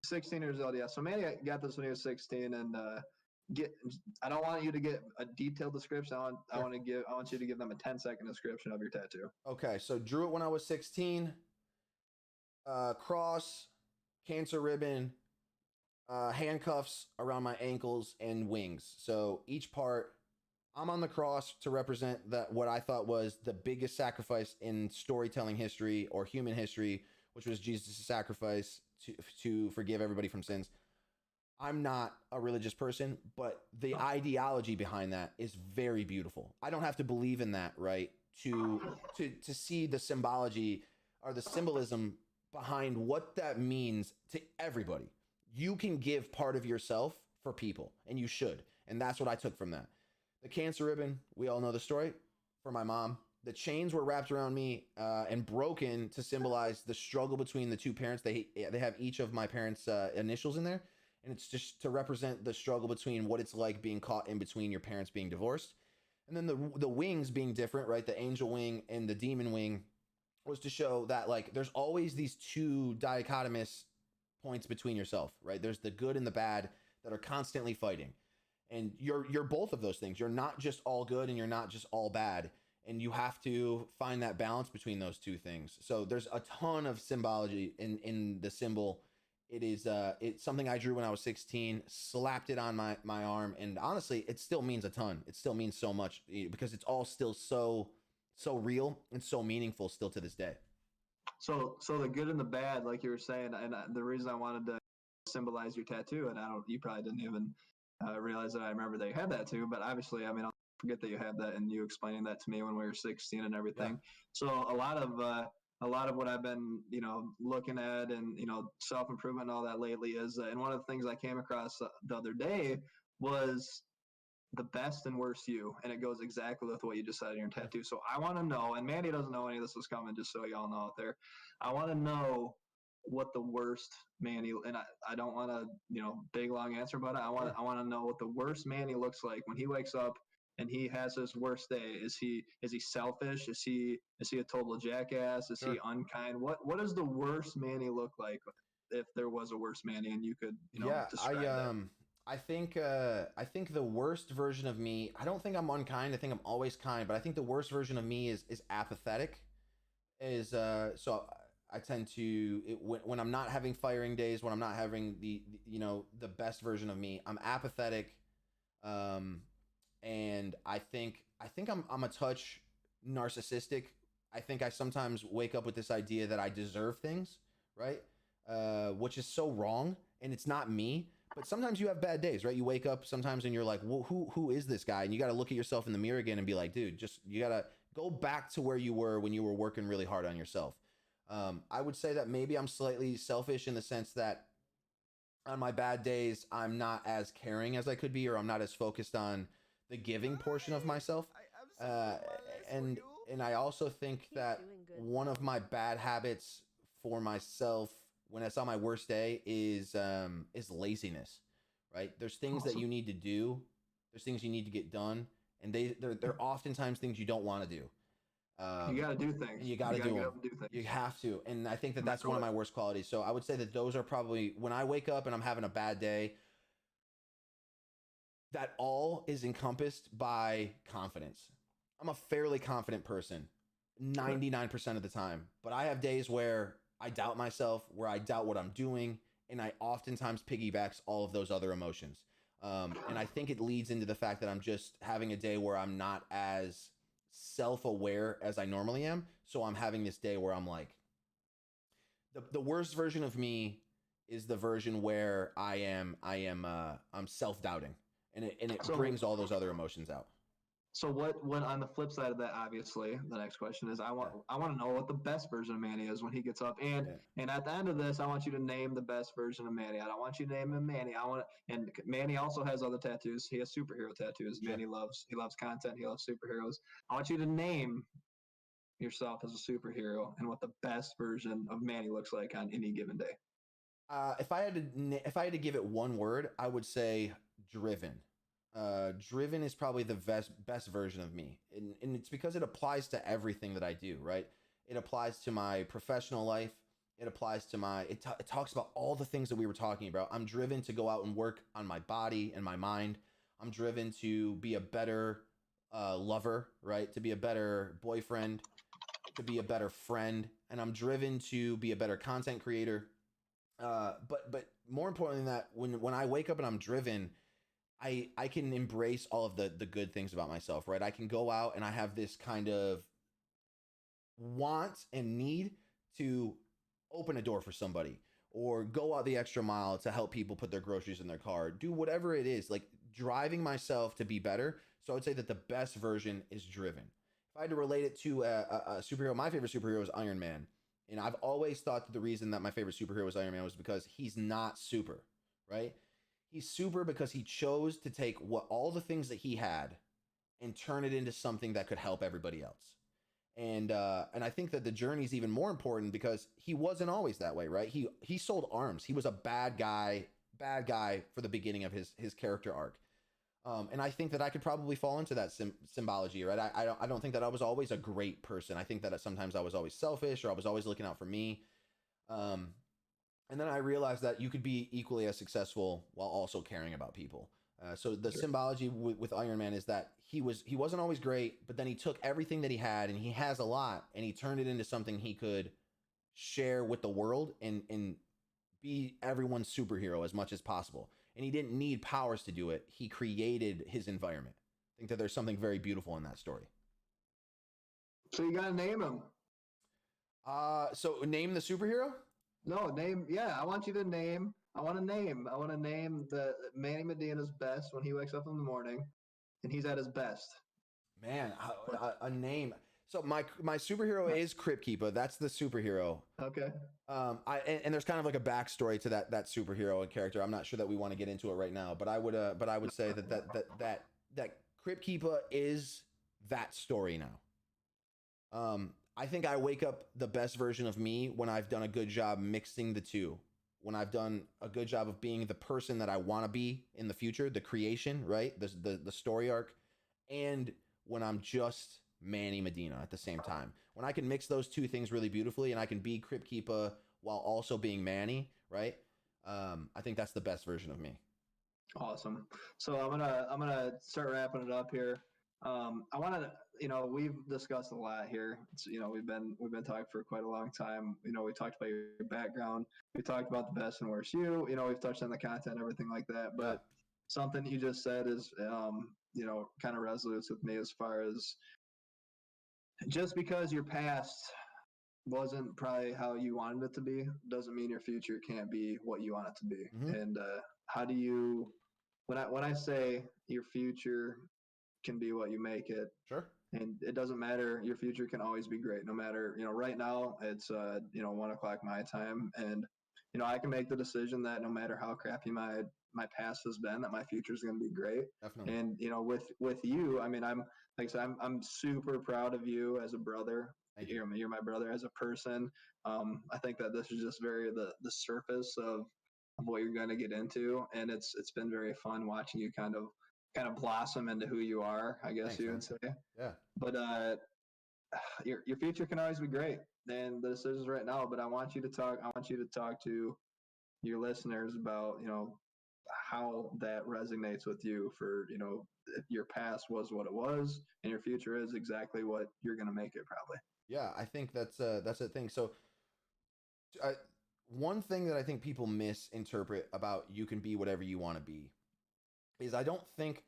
16 years old, yeah. So Manny got this when he was 16, and I don't want you to get a detailed description. I want you to give them a 10-second description of your tattoo. Okay, so drew it when I was 16. Cross, cancer ribbon, handcuffs around my ankles, and wings. So each part, I'm on the cross to represent what I thought was the biggest sacrifice in storytelling history or human history, which was Jesus' sacrifice to forgive everybody from sins. I'm not a religious person, but the ideology behind that is very beautiful. I don't have to believe in that, right? To see the symbology or the symbolism behind what that means to everybody. You can give part of yourself for people, and you should. And that's what I took from that. The cancer ribbon, we all know the story, for my mom. The chains were wrapped around me and broken to symbolize the struggle between the 2 parents. They have each of my parents' initials in there. And it's just to represent the struggle between what it's like being caught in between your parents being divorced. And then the wings being different, right? The angel wing and the demon wing was to show that, like, there's always these 2 dichotomous points between yourself, right? There's the good and the bad that are constantly fighting. And you're both of those things. You're not just all good and you're not just all bad. And you have to find that balance between those 2 things. So there's a ton of symbology in the symbol. It's something I drew when I was 16, slapped it on my arm, and honestly, it still means a ton. It still means so much because it's all still so real and so meaningful still to this day. So the good and the bad, like you were saying, and the reason I wanted to symbolize your tattoo, and you probably didn't even realize that I remember that you had that too, but obviously, I'll forget that you had that and you explaining that to me when we were 16 and everything. Yeah. So a lot of what I've been, looking at and, self-improvement and all that lately is, and one of the things I came across the other day was the best and worst you, and it goes exactly with what you just said in your tattoo. So I want to know, and Mandy doesn't know any of this was coming, just so y'all know out there. I want to know what the worst Manny, and I don't want to, big long answer about it. I want to know what the worst Manny looks like when he wakes up and he has his worst day. Is he selfish? Is he a total jackass? Is he unkind? What does the worst Manny look like, if there was a worse Manny and you could, Yeah, describe that? I think the worst version of me, I don't think I'm unkind. I think I'm always kind, but I think the worst version of me is apathetic. Is so I tend to when I'm not having firing days, when I'm not having the best version of me, I'm apathetic. Um, and I think I'm a touch narcissistic. I think I sometimes wake up with this idea that I deserve things, right? Which is so wrong, and it's not me. But sometimes you have bad days, right? You wake up sometimes and you're like, well, who is this guy? And you got to look at yourself in the mirror again and be like, dude, just you got to go back to where you were when you were working really hard on yourself. I would say that maybe I'm slightly selfish in the sense that on my bad days, I'm not as caring as I could be, or I'm not as focused on the giving portion of myself. I'm so Uh, jealous for and you. and I also think Keep that doing good. one of my bad habits for myself when it's on my worst day is laziness. Right? There's things that Awesome. you need to do. There's things you need to get done, and they're oftentimes things you don't want to do. You Um, got to do things. and you got to got to do get them. up and do You things. have to, and I think that No that's matter one of what. my worst qualities. So I would say that those are probably when I wake up and I'm having a bad day. That all is encompassed by confidence. I'm a fairly confident person, Okay. 99% of the time, but I have days where I doubt myself, where I doubt what I'm doing, and I oftentimes piggybacks all of those other emotions. And I think it leads into the fact that I'm just having a day where I'm not as self-aware as I normally am. So I'm having this day where I'm like, the worst version of me is the version where I'm self-doubting, and it So brings all those other emotions out. So what on the flip side of that, obviously, the next question is Yeah. I want to know what the best version of Manny is when he gets up. And Yeah. and at the end of this, I want you to name the best version of Manny. I don't want you to name him Manny. I want and Manny also has other tattoos. He has superhero tattoos. Sure. Manny loves content. He loves superheroes. I want you to name yourself as a superhero and what the best version of Manny looks like on any given day. If I had to give it one word, I would say driven. Driven is probably the best version of me, and it's because it applies to everything that I do. Right? It applies to my professional life. It applies to it talks about all the things that we were talking about. I'm driven to go out and work on my body and my mind. I'm driven to be a better lover, right? To be a better boyfriend, to be a better friend, and I'm driven to be a better content creator. But more importantly than that, when I wake up and I'm driven, I can embrace all of the good things about myself, right? I can go out and I have this kind of want and need to open a door for somebody, or go out the extra mile to help people put their groceries in their car, do whatever it is, like driving myself to be better. So I would say that the best version is driven. If I had to relate it to a superhero, my favorite superhero is Iron Man. And I've always thought that the reason that my favorite superhero was Iron Man was because he's not super, right? He's super because he chose to take what all the things that he had and turn it into something that could help everybody else. And I think that the journey is even more important because he wasn't always that way, right? He sold arms. He was a bad guy for the beginning of his character arc. And I think that I could probably fall into that symbology, right? I don't think that I was always a great person. I think that sometimes I was always selfish, or I was always looking out for me. Um, and then I realized that you could be equally as successful while also caring about people. So the Sure. symbology with Iron Man is that he wasn't always great, but then he took everything that he had, and he has a lot, and he turned it into something he could share with the world, and be everyone's superhero as much as possible. And he didn't need powers to do it. He created his environment. I think that there's something very beautiful in that story. So you got to name him. So name the superhero? No, name. Yeah, I want you to name. I want to name. I want to name the Manny Medina's best when he wakes up in the morning, and he's at his best. Man, a name. So my superhero is Kryppkeepa. That's the superhero. Okay. And there's kind of like a backstory to that superhero and character. I'm not sure that we want to get into it right now, but I would say that that Kryppkeepa is that story now. I think I wake up the best version of me when I've done a good job mixing the two. When I've done a good job of being the person that I want to be in the future, the creation, right? The story arc, and when I'm just Manny Medina at the same time. When I can mix those two things really beautifully, and I can be Kryppkeepa while also being Manny, right? I think that's the best version of me. Awesome. So I'm gonna start wrapping it up here. I want to, we've discussed a lot here. We've been talking for quite a long time. We talked about your background. We talked about the best and worst you. We've touched on the content, everything like that. But Yeah. something you just said is, kind of resonates with me as far as just because your past wasn't probably how you wanted it to be doesn't mean your future can't be what you want it to be. Mm-hmm. And how do you, when I say your future can be what you make it, Sure. and it doesn't matter, your future can always be great, no matter, right now it's 1:00 my time, and I can make the decision that no matter how crappy my past has been, that my future is going to be great. Definitely. And with you, I mean, I'm like I said, I'm super proud of you as a brother. Thank you. You're my brother as a person. I think that this is just very the surface of what you're going to get into, and it's been very fun watching you kind of blossom into who you are, I guess. Thanks, you would say. Yeah. But your future can always be great, and the decisions right now. But I want you to talk to your listeners about how that resonates with you. For if your past was what it was, and your future is exactly what you're going to make it, probably. Yeah, I think that's the thing. So, one thing that I think people misinterpret about you can be whatever you want to be is I don't think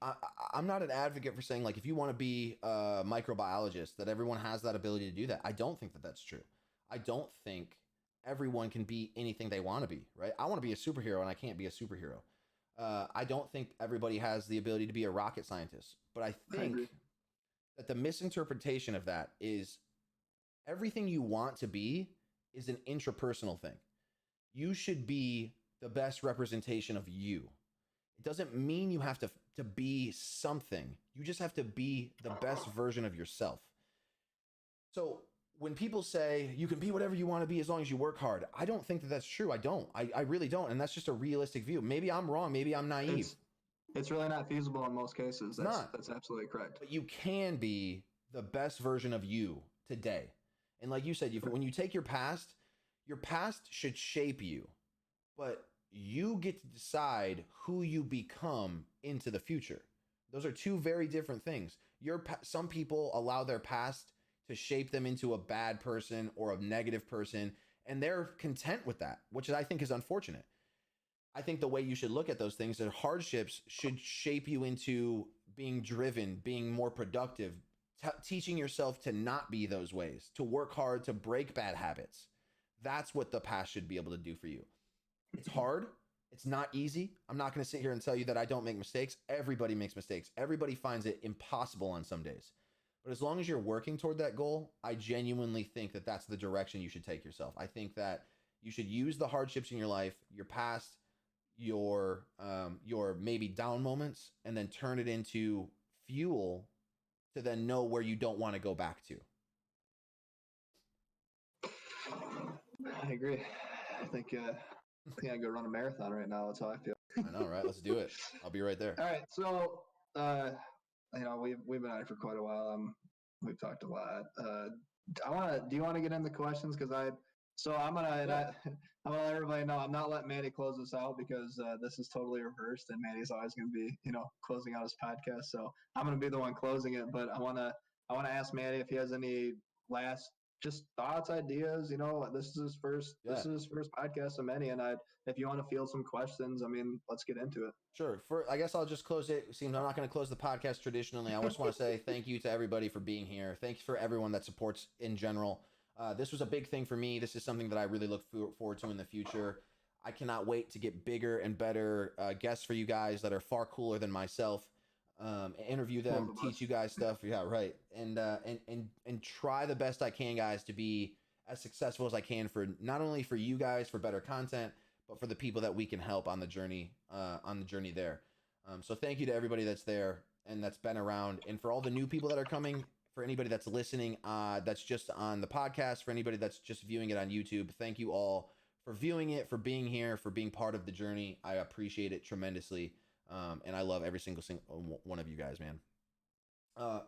I'm not an advocate for saying, like, if you want to be a microbiologist, that everyone has that ability to do that. I don't think that that's true. I don't think everyone can be anything they want to be, right? I want to be a superhero and I can't be a superhero. I don't think everybody has the ability to be a rocket scientist, but I think that the misinterpretation of that is everything you want to be is an intrapersonal thing. You should be the best representation of you. It doesn't mean you have to be something. You just have to be the best version of yourself. So when people say you can be whatever you want to be as long as you work hard, I don't think that that's true. I don't. I really don't. And that's just a realistic view. Maybe I'm wrong. Maybe I'm naive. It's really not feasible in most cases. That's absolutely correct. But you can be the best version of you today. And like you said, when you take your past should shape you. But you get to decide who you become into the future. Those are two very different things. Some people allow their past to shape them into a bad person or a negative person, and they're content with that, which I think is unfortunate. I think the way you should look at those things is hardships should shape you into being driven, being more productive, teaching yourself to not be those ways, to work hard, to break bad habits. That's what the past should be able to do for you. It's hard. It's not easy. I'm not going to sit here and tell you that I don't make mistakes. Everybody makes mistakes. Everybody finds it impossible on some days. But as long as you're working toward that goal, I genuinely think that that's the direction you should take yourself. I think that you should use the hardships in your life, your past, your maybe down moments, and then turn it into fuel to then know where you don't want to go back to. I agree. I think I go run a marathon right now. That's how I feel. I know, right? Let's do it. I'll be right there. All right. So, we've been on it for quite a while. We've talked a lot. Do you want to get into questions? I'm gonna let everybody know I'm not letting Manny close this out because this is totally reversed, and Manny's always going to be closing out his podcast. So I'm going to be the one closing it. But I want to ask Manny if he has any last just thoughts, ideas. This is his first podcast of many, and if you want to field some questions, let's get into it. Sure. I guess I'll just close it. Seems I'm not going to close the podcast traditionally. I just want to say thank you to everybody for being here. Thanks for everyone that supports in general. This was a big thing for me. This is something that I really look forward to in the future. I cannot wait to get bigger and better guests for you guys that are far cooler than myself. Interview them, teach you guys stuff. Yeah, right. And try the best I can, guys, to be as successful as I can for not only for you guys for better content, but for the people that we can help on the journey there. So thank you to everybody that's there. and that's been around. And for all the new people that are coming, for anybody that's listening, that's just on the podcast, for anybody that's just viewing it on YouTube, thank you all for viewing it, for being here, for being part of the journey. I appreciate it tremendously. And I love every single one of you guys, man.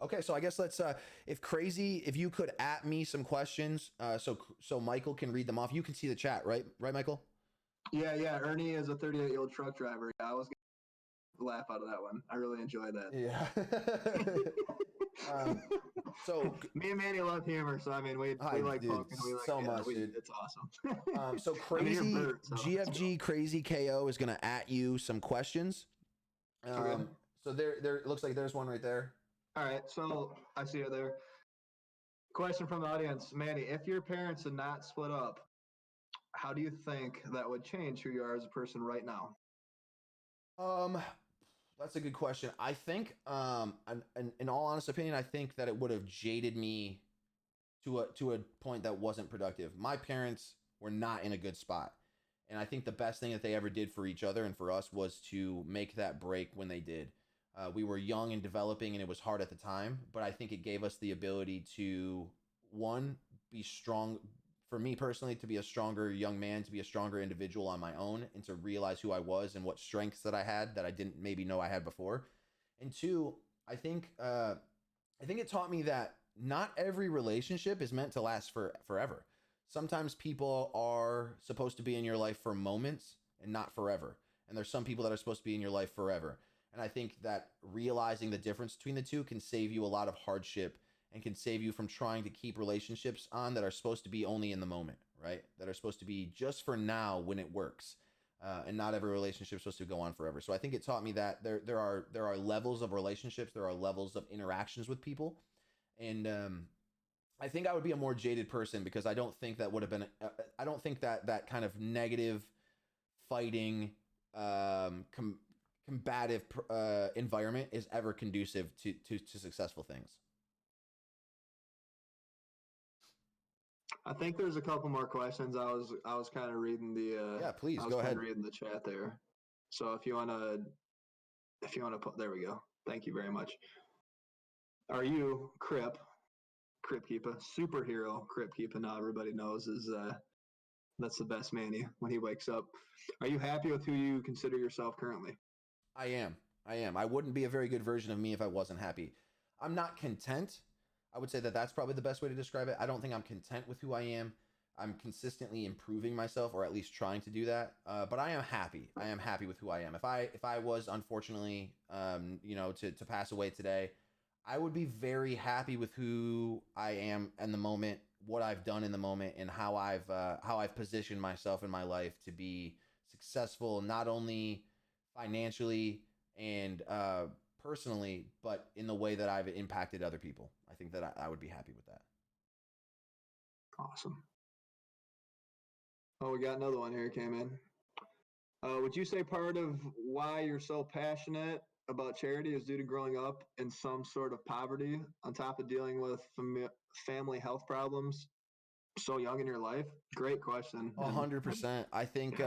Okay, so I guess let's if you could at me some questions, so Michael can read them off. You can see the chat, right, Michael? Yeah. Ernie is a 38-year-old truck driver. I was gonna laugh out of that one. I really enjoyed that. Yeah. So me and Manny love humor, so I mean we like poking, we like so much, dude. It's awesome. So crazy GFG crazy KO is gonna at you some questions. Okay. So there looks like there's one right there. All right, so I see it there. Question from the audience, Manny: if your parents had not split up, how do you think that would change who you are as a person right now? That's a good question. I think, in all honest opinion, I think that it would have jaded me to a point that wasn't productive. My parents were not in a good spot, and I think the best thing that they ever did for each other and for us was to make that break when they did. We were young and developing, and it was hard at the time, but I think it gave us the ability to, one, be strong. For me personally, to be a stronger young man, to be a stronger individual on my own, and to realize who I was and what strengths that I had that I didn't maybe know I had before. And two, I think it taught me that not every relationship is meant to last forever. Sometimes people are supposed to be in your life for moments and not forever. And there's some people that are supposed to be in your life forever. And I think that realizing the difference between the two can save you a lot of hardship and can save you from trying to keep relationships on that are supposed to be only in the moment, right? That are supposed to be just for now when it works. And not every relationship is supposed to go on forever. So I think it taught me that there are levels of relationships, there are levels of interactions with people. And I think I would be a more jaded person because I don't think that would have been, I don't think that kind of negative fighting, combative environment is ever conducive to successful things. I think there's a couple more questions. I was kind of reading the yeah, please go ahead. Reading the chat there. So if you want to put, there we go. Thank you very much. Are you Kryppkeepa, superhero Kryppkeepa? Now everybody knows is that's the best Manny when he wakes up. Are you happy with who you consider yourself currently? I am. I wouldn't be a very good version of me if I wasn't happy. I'm not content. I would say that that's probably the best way to describe it. I don't think I'm content with who I am. I'm consistently improving myself, or at least trying to do that. But I am happy. I am happy with who I am. If I was unfortunately, to pass away today, I would be very happy with who I am in the moment, what I've done in the moment, and how I've positioned myself in my life to be successful, not only financially and personally, but in the way that I've impacted other people. I think that I would be happy with that. Awesome. Oh, we got another one here came in. Would you say part of why you're so passionate about charity is due to growing up in some sort of poverty on top of dealing with family health problems so young in your life? Great question. 100%. I think,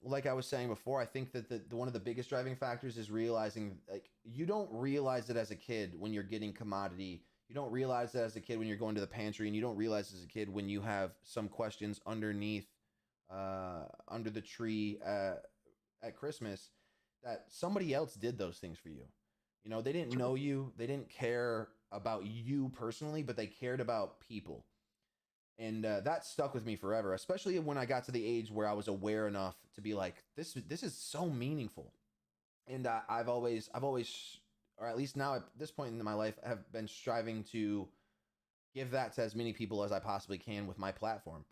like I was saying before, I think that one of the biggest driving factors is realizing, like, you don't realize it as a kid when you're getting commodity. You don't realize that as a kid when you're going to the pantry, and you don't realize as a kid when you have some questions underneath, under the tree at Christmas, that somebody else did those things for you. You know, they didn't know you, they didn't care about you personally, but they cared about people. And that stuck with me forever, especially when I got to the age where I was aware enough to be like, this is so meaningful. And I've always, or at least now at this point in my life, have been striving to give that to as many people as I possibly can with my platform.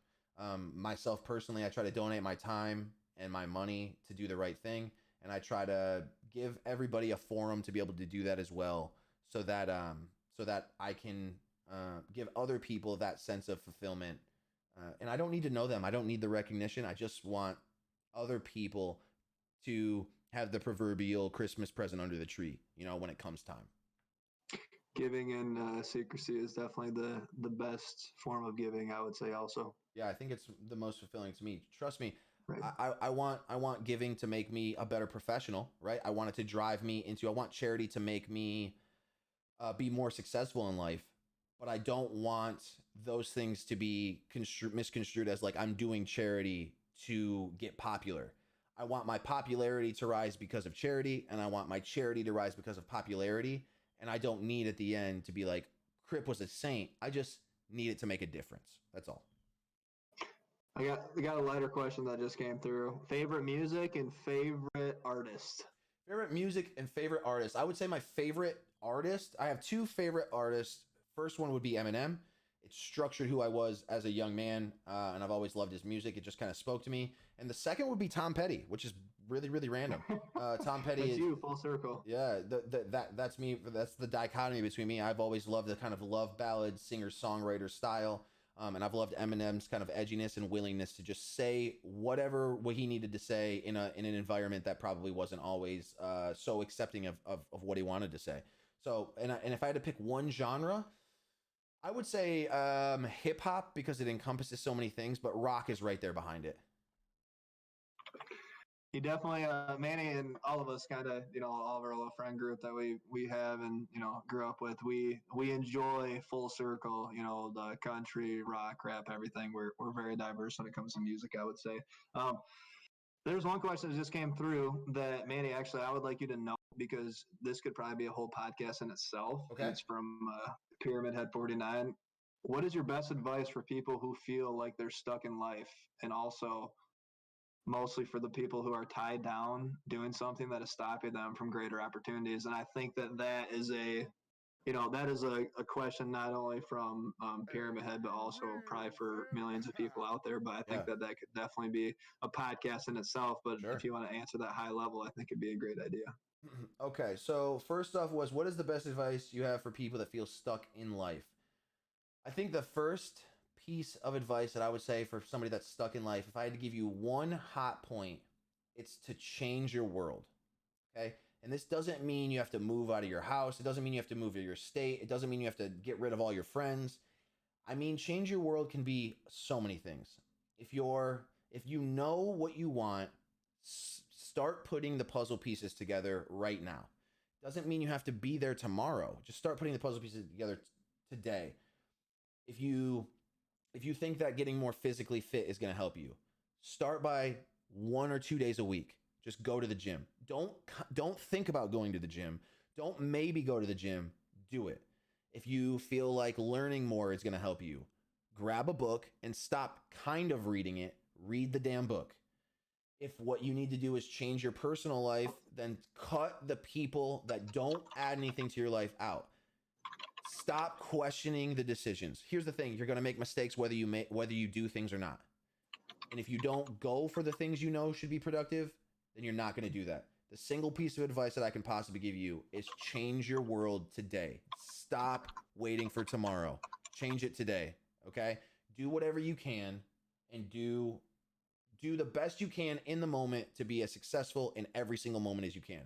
Myself personally, I try to donate my time and my money to do the right thing. And I try to give everybody a forum to be able to do that as well, so that I can give other people that sense of fulfillment. And I don't need to know them. I don't need the recognition. I just want other people to have the proverbial Christmas present under the tree, when it comes time. Giving in secrecy is definitely the best form of giving, I would say also. Yeah, I think it's the most fulfilling to me. Trust me, Right. I want giving to make me a better professional, right? I want it to drive me into. I want charity to make me be more successful in life, but I don't want those things to be misconstrued as like I'm doing charity to get popular. I want my popularity to rise because of charity, and I want my charity to rise because of popularity. And I don't need at the end to be like, Krypp was a saint. I just need it to make a difference. That's all. I got a lighter question that just came through. Favorite music and favorite artist. Favorite music and favorite artist. I would say my favorite artist. I have two favorite artists. First one would be Eminem. It structured who I was as a young man, and I've always loved his music. It just kind of spoke to me. And the second would be Tom Petty, which is really, really random. Tom Petty That's is you, full circle. yeah. That's me. That's the dichotomy between me. I've always loved the kind of love ballad singer songwriter style. And I've loved Eminem's kind of edginess and willingness to just say what he needed to say in an environment that probably wasn't always so accepting of what he wanted to say. So and if I had to pick one genre, I would say hip hop because it encompasses so many things, but rock is right there behind it. He definitely, Manny and all of us kind of, all of our little friend group that we have and, grew up with, we enjoy full circle, the country, rock, rap, everything. We're very diverse when it comes to music, I would say. There's one question that just came through that, Manny, actually, I would like you to know because this could probably be a whole podcast in itself. Okay. And it's from Pyramid Head 49. What is your best advice for people who feel like they're stuck in life, and also mostly for the people who are tied down doing something that is stopping them from greater opportunities? And I think that is a question not only from Pyramid Head, but also probably for millions of people out there. But I think Yeah. that could definitely be a podcast in itself. But Sure. if you want to answer that high level, I think it'd be a great idea. Okay, so first off was what is the best advice you have for people that feel stuck in life? I think the first piece of advice that I would say for somebody that's stuck in life, if I had to give you one hot point, it's to change your world. Okay? And this doesn't mean you have to move out of your house. It doesn't mean you have to move to your state. It doesn't mean you have to get rid of all your friends. I mean, change your world can be so many things. If you know what you want, start putting the puzzle pieces together right now. Doesn't mean you have to be there tomorrow. Just start putting the puzzle pieces together today. If you think that getting more physically fit is going to help you, start by 1 or 2 days a week. Just go to the gym. Don't think about going to the gym. Don't maybe go to the gym. Do it. If you feel like learning more is going to help you, grab a book and stop kind of reading it. Read the damn book. If what you need to do is change your personal life, then cut the people that don't add anything to your life out. Stop questioning the decisions. Here's the thing, you're going to make mistakes whether you do things or not. And if you don't go for the things you know should be productive, then you're not going to do that. The single piece of advice that I can possibly give you is change your world today. Stop waiting for tomorrow. Change it today, okay? Do whatever you can and do the best you can in the moment to be as successful in every single moment as you can.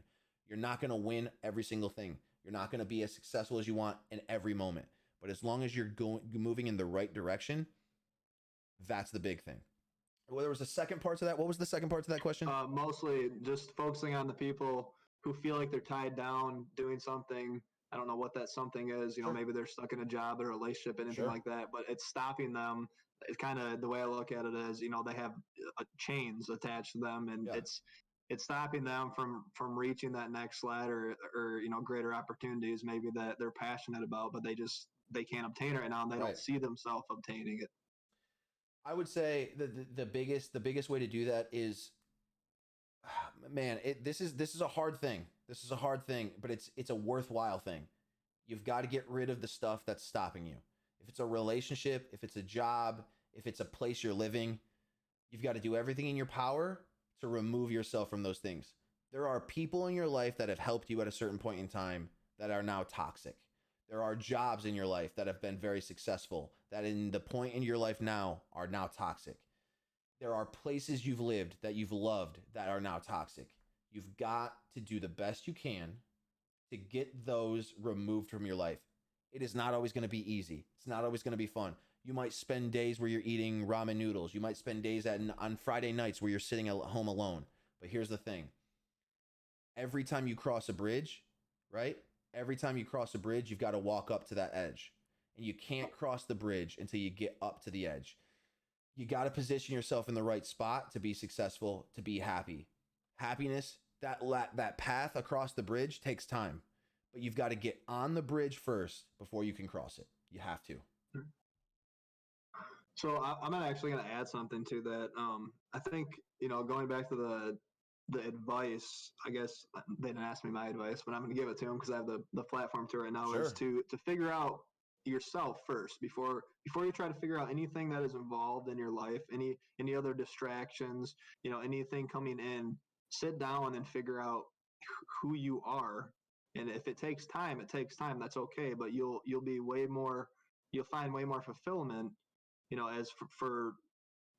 You're not going to win every single thing. You're not going to be as successful as you want in every moment. But as long as you're moving in the right direction, that's the big thing. Well, there was a second part to that. What was the second part to that question? Mostly just focusing on the people who feel like they're tied down doing something. I don't know what that something is. Sure. Maybe they're stuck in a job or a relationship, anything like that. But it's stopping them. It's kind of the way I look at it is, they have chains attached to them, and it's stopping them from reaching that next ladder or greater opportunities maybe that they're passionate about, but they can't obtain it right now, and they don't see themselves obtaining it. I would say the biggest way to do that is, man, this is a hard thing. This is a hard thing, but it's a worthwhile thing. You've got to get rid of the stuff that's stopping you. If it's a relationship, if it's a job, if it's a place you're living, you've got to do everything in your power to remove yourself from those things. There are people in your life that have helped you at a certain point in time that are now toxic. There are jobs in your life that have been very successful that in the point in your life now are now toxic. There are places you've lived that you've loved that are now toxic. You've got to do the best you can to get those removed from your life. It is not always going to be easy. It's not always going to be fun. You might spend days where you're eating ramen noodles. You might spend days on Friday nights where you're sitting at home alone. But here's the thing. Every time you cross a bridge, right? Every time you cross a bridge, you've got to walk up to that edge. And you can't cross the bridge until you get up to the edge. You got to position yourself in the right spot to be successful, to be happy. Happiness, that path across the bridge takes time. But you've got to get on the bridge first before you can cross it. You have to. So I'm actually going to add something to that. I think, going back to the advice, I guess they didn't ask me my advice, but I'm going to give it to them because I have the platform to right now. Sure. Is to figure out yourself first before you try to figure out anything that is involved in your life, any other distractions, anything coming in. Sit down and figure out who you are. And if it takes time, that's okay. But you'll find way more fulfillment, as for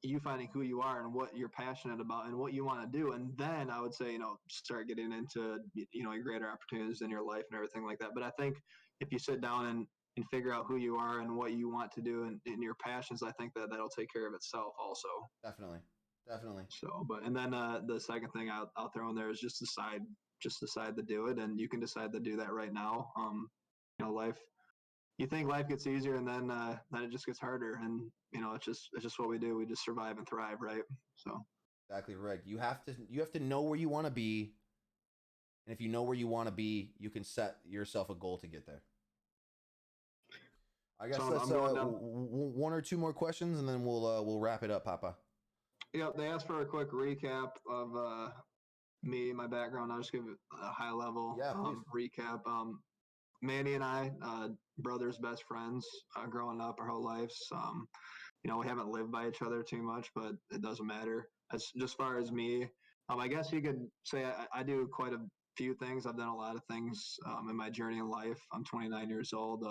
you finding who you are and what you're passionate about and what you want to do. And then I would say, start getting into, your greater opportunities in your life and everything like that. But I think if you sit down and figure out who you are and what you want to do and your passions, I think that'll take care of itself also. Definitely. So, and then the second thing I'll throw in there is just decide to do it. And you can decide to do that right now. Life, you think life gets easier and then it just gets harder. And, it's just what we do. We just survive and thrive. Right. So. Exactly right. You have to know where you want to be. And if you know where you want to be, you can set yourself a goal to get there. I guess let's one or two more questions and then we'll wrap it up, Papa. Yeah, they asked for a quick recap of me, my background. I'll just give a high level recap. Manny and I, brothers, best friends, growing up our whole lives. We haven't lived by each other too much, but it doesn't matter. As just far as me, I guess you could say I do quite a few things. I've done a lot of things in my journey in life. I'm 29 years old.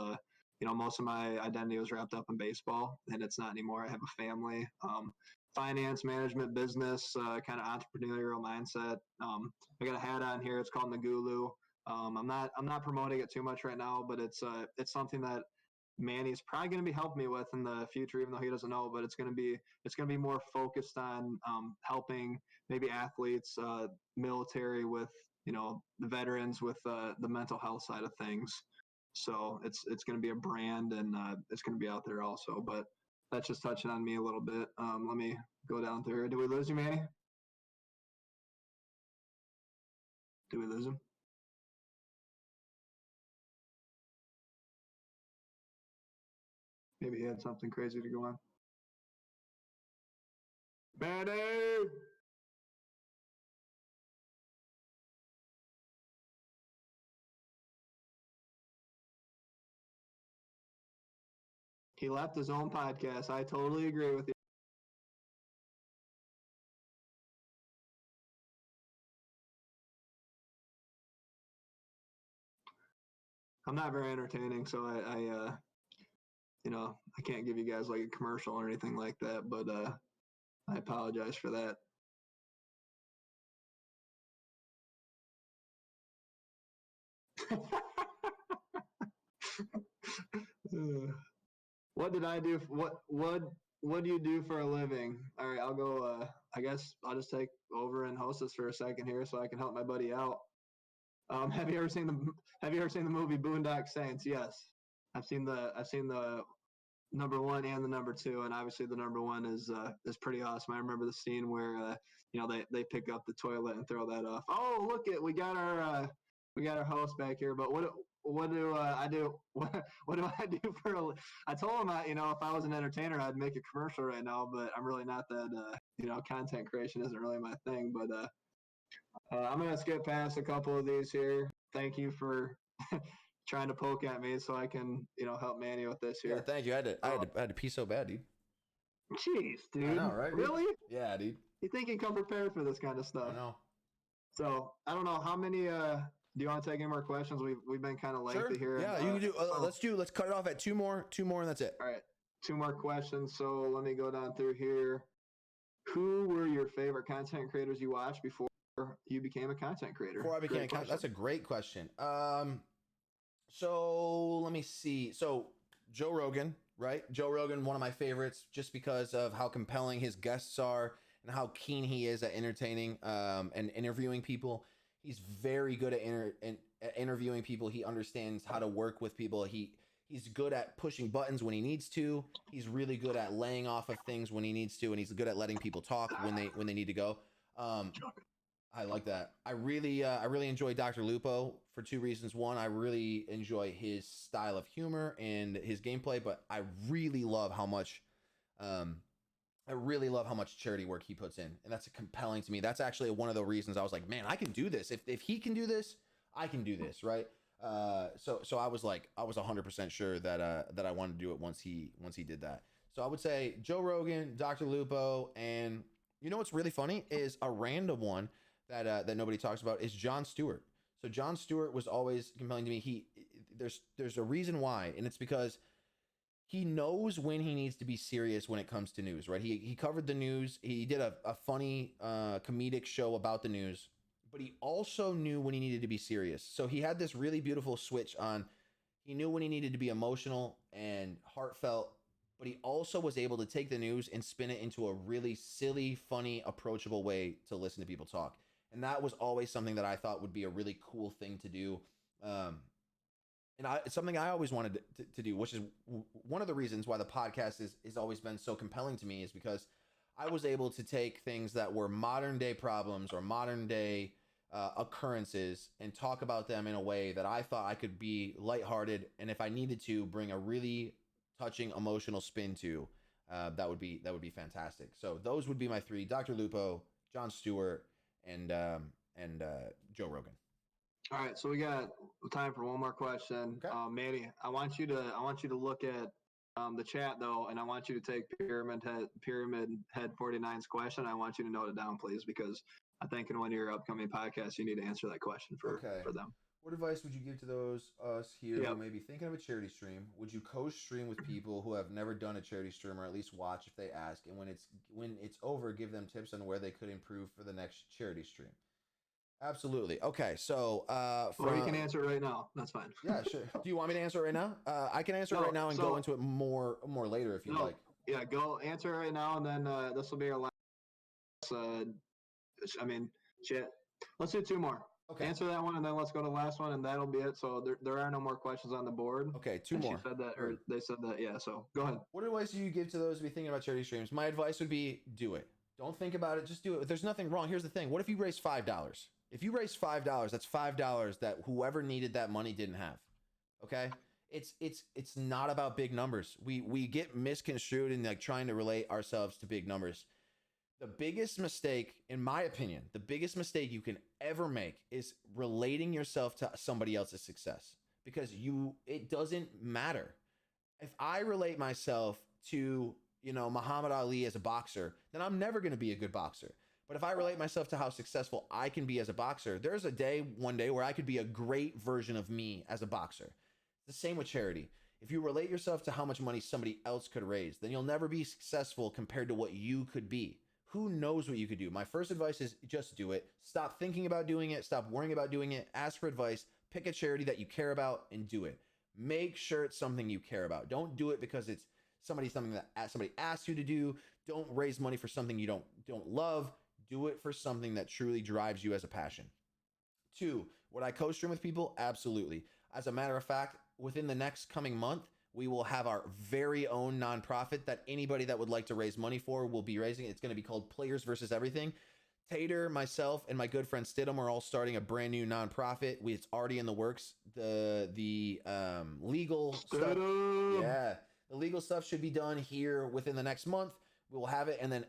Most of my identity was wrapped up in baseball, and it's not anymore. I have a family, finance, management, business, kind of entrepreneurial mindset. I got a hat on here. It's called Nagulu. I'm not promoting it too much right now, but it's something that Manny's probably going to be helping me with in the future, even though he doesn't know. But it's going to be more focused on helping maybe athletes, military with the veterans with the mental health side of things. So it's going to be a brand and it's going to be out there also. But that's just touching on me a little bit. Let me go down through here. Did we lose you, Manny? Did we lose him? Maybe he had something crazy to go on. Manny! He left his own podcast. I totally agree with you. I'm not very entertaining, so I can't give you guys like a commercial or anything like that, but I apologize for that. What did I do? What do you do for a living? All right, I'll go. I guess I'll just take over and host this for a second here, so I can help my buddy out. Have you ever seen the movie Boondock Saints? Yes, I've seen the number one and the number two, and obviously the number one is pretty awesome. I remember the scene where they pick up the toilet and throw that off. Oh, look it, we got our host back here. But what do I do? What do I do for? I told him if I was an entertainer, I'd make a commercial right now, but I'm really not that. Content creation isn't really my thing. But I'm gonna skip past a couple of these here. Thank you for trying to poke at me so I can help Manny with this here. Yeah, thank you. I had to pee so bad, dude. Jeez, dude. I know, right? Really? Yeah, dude. You think you come prepared for this kind of stuff? I know. So I don't know how many. Do you want to take any more questions? We've been kind of lengthy here. Yeah, you can do. Let's cut it off at two more, and that's it. All right, 2 more questions. So let me go down through here. Who were your favorite content creators you watched before you became a content creator? Before I became that's a great question. So let me see. So Joe Rogan, right? Joe Rogan, one of my favorites, just because of how compelling his guests are and how keen he is at entertaining and interviewing people. He's very good at interviewing people. He understands how to work with people. He's good at pushing buttons when he needs to. He's really good at laying off of things when he needs to, and he's good at letting people talk when they need to go. I like that. I really enjoy Dr. Lupo for two reasons. One, I really enjoy his style of humor and his gameplay, but I really love how much charity work he puts in, and that's compelling to me. That's actually one of the reasons I was like, man, I can do this. If he can do this, I can do this, right? So I was 100% sure that I wanted to do it once he did that. So I would say Joe Rogan, Dr. Lupo, and you know what's really funny is a random one that nobody talks about is Jon Stewart. So Jon Stewart was always compelling to me. There's a reason why, and it's because he knows when he needs to be serious when it comes to news, right? He covered the news. He did a funny comedic show about the news, but he also knew when he needed to be serious. So he had this really beautiful switch on. He knew when he needed to be emotional and heartfelt, but he also was able to take the news and spin it into a really silly, funny, approachable way to listen to people talk. And that was always something that I thought would be a really cool thing to do. It's something I always wanted to do, which is one of the reasons why the podcast has always been so compelling to me, is because I was able to take things that were modern day problems or modern day occurrences and talk about them in a way that I thought I could be lighthearted, and if I needed to bring a really touching emotional spin to, that would be fantastic. So those would be my three: Dr. Lupo, Jon Stewart, and Joe Rogan. All right, so we got time for one more question. Okay. Manny, I want you to look at the chat though, and I want you to take Pyramid Head 49's question. I want you to note it down, please, because I think in one of your upcoming podcasts you need to answer that question for them. What advice would you give to us here who may be thinking of a charity stream? Would you co-stream with people who have never done a charity stream, or at least watch if they ask? And when it's over, give them tips on where they could improve for the next charity stream. Absolutely. Okay, so or you can answer it right now. That's fine. Yeah, sure. Do you want me to answer it right now? I can answer it right now and go into it more later if you like. Yeah, go answer it right now, and then this will be our last. Shit. Let's do two more. Okay. Answer that one, and then let's go to the last one, and that'll be it. So there are no more questions on the board. Okay, two more. She said that, or they said that. Yeah. So go ahead. What advice do you give to those who be thinking about charity streams? My advice would be do it. Don't think about it. Just do it. There's nothing wrong. Here's the thing. What if you raise $5? If you raise $5, that's $5 that whoever needed that money didn't have. Okay? It's not about big numbers. We get misconstrued in like trying to relate ourselves to big numbers. The biggest mistake, in my opinion, the biggest mistake you can ever make is relating yourself to somebody else's success, because it doesn't matter. If I relate myself to, Muhammad Ali as a boxer, then I'm never going to be a good boxer. But if I relate myself to how successful I can be as a boxer, there's one day where I could be a great version of me as a boxer. The same with charity. If you relate yourself to how much money somebody else could raise, then you'll never be successful compared to what you could be. Who knows what you could do? My first advice is just do it. Stop thinking about doing it. Stop worrying about doing it. Ask for advice. Pick a charity that you care about and do it. Make sure it's something you care about. Don't do it because it's something that somebody asked you to do. Don't raise money for something you don't love. Do it for something that truly drives you as a passion. 2, would I co-stream with people? Absolutely. As a matter of fact, within the next coming month, we will have our very own nonprofit that anybody that would like to raise money for will be raising. It's going to be called Players versus Everything. Tater, myself, and my good friend Stidham are all starting a brand new nonprofit. It's already in the works. The legal stuff, the legal stuff should be done here within the next month. We will have it, and then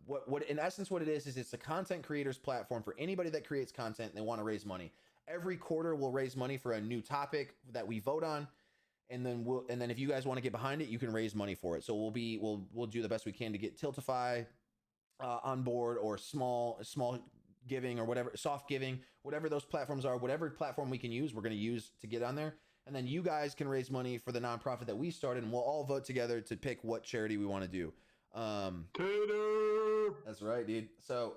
what in essence what it is it's a content creators platform for anybody that creates content and they want to raise money. Every quarter we'll raise money for a new topic that we vote on. And then if you guys want to get behind it, you can raise money for it. So we'll do the best we can to get Tiltify on board, or small giving, or whatever, soft giving, whatever those platforms are, whatever platform we can use, we're going to use to get on there. And then you guys can raise money for the nonprofit that we started, and we'll all vote together to pick what charity we want to do. Tater. That's right, dude. So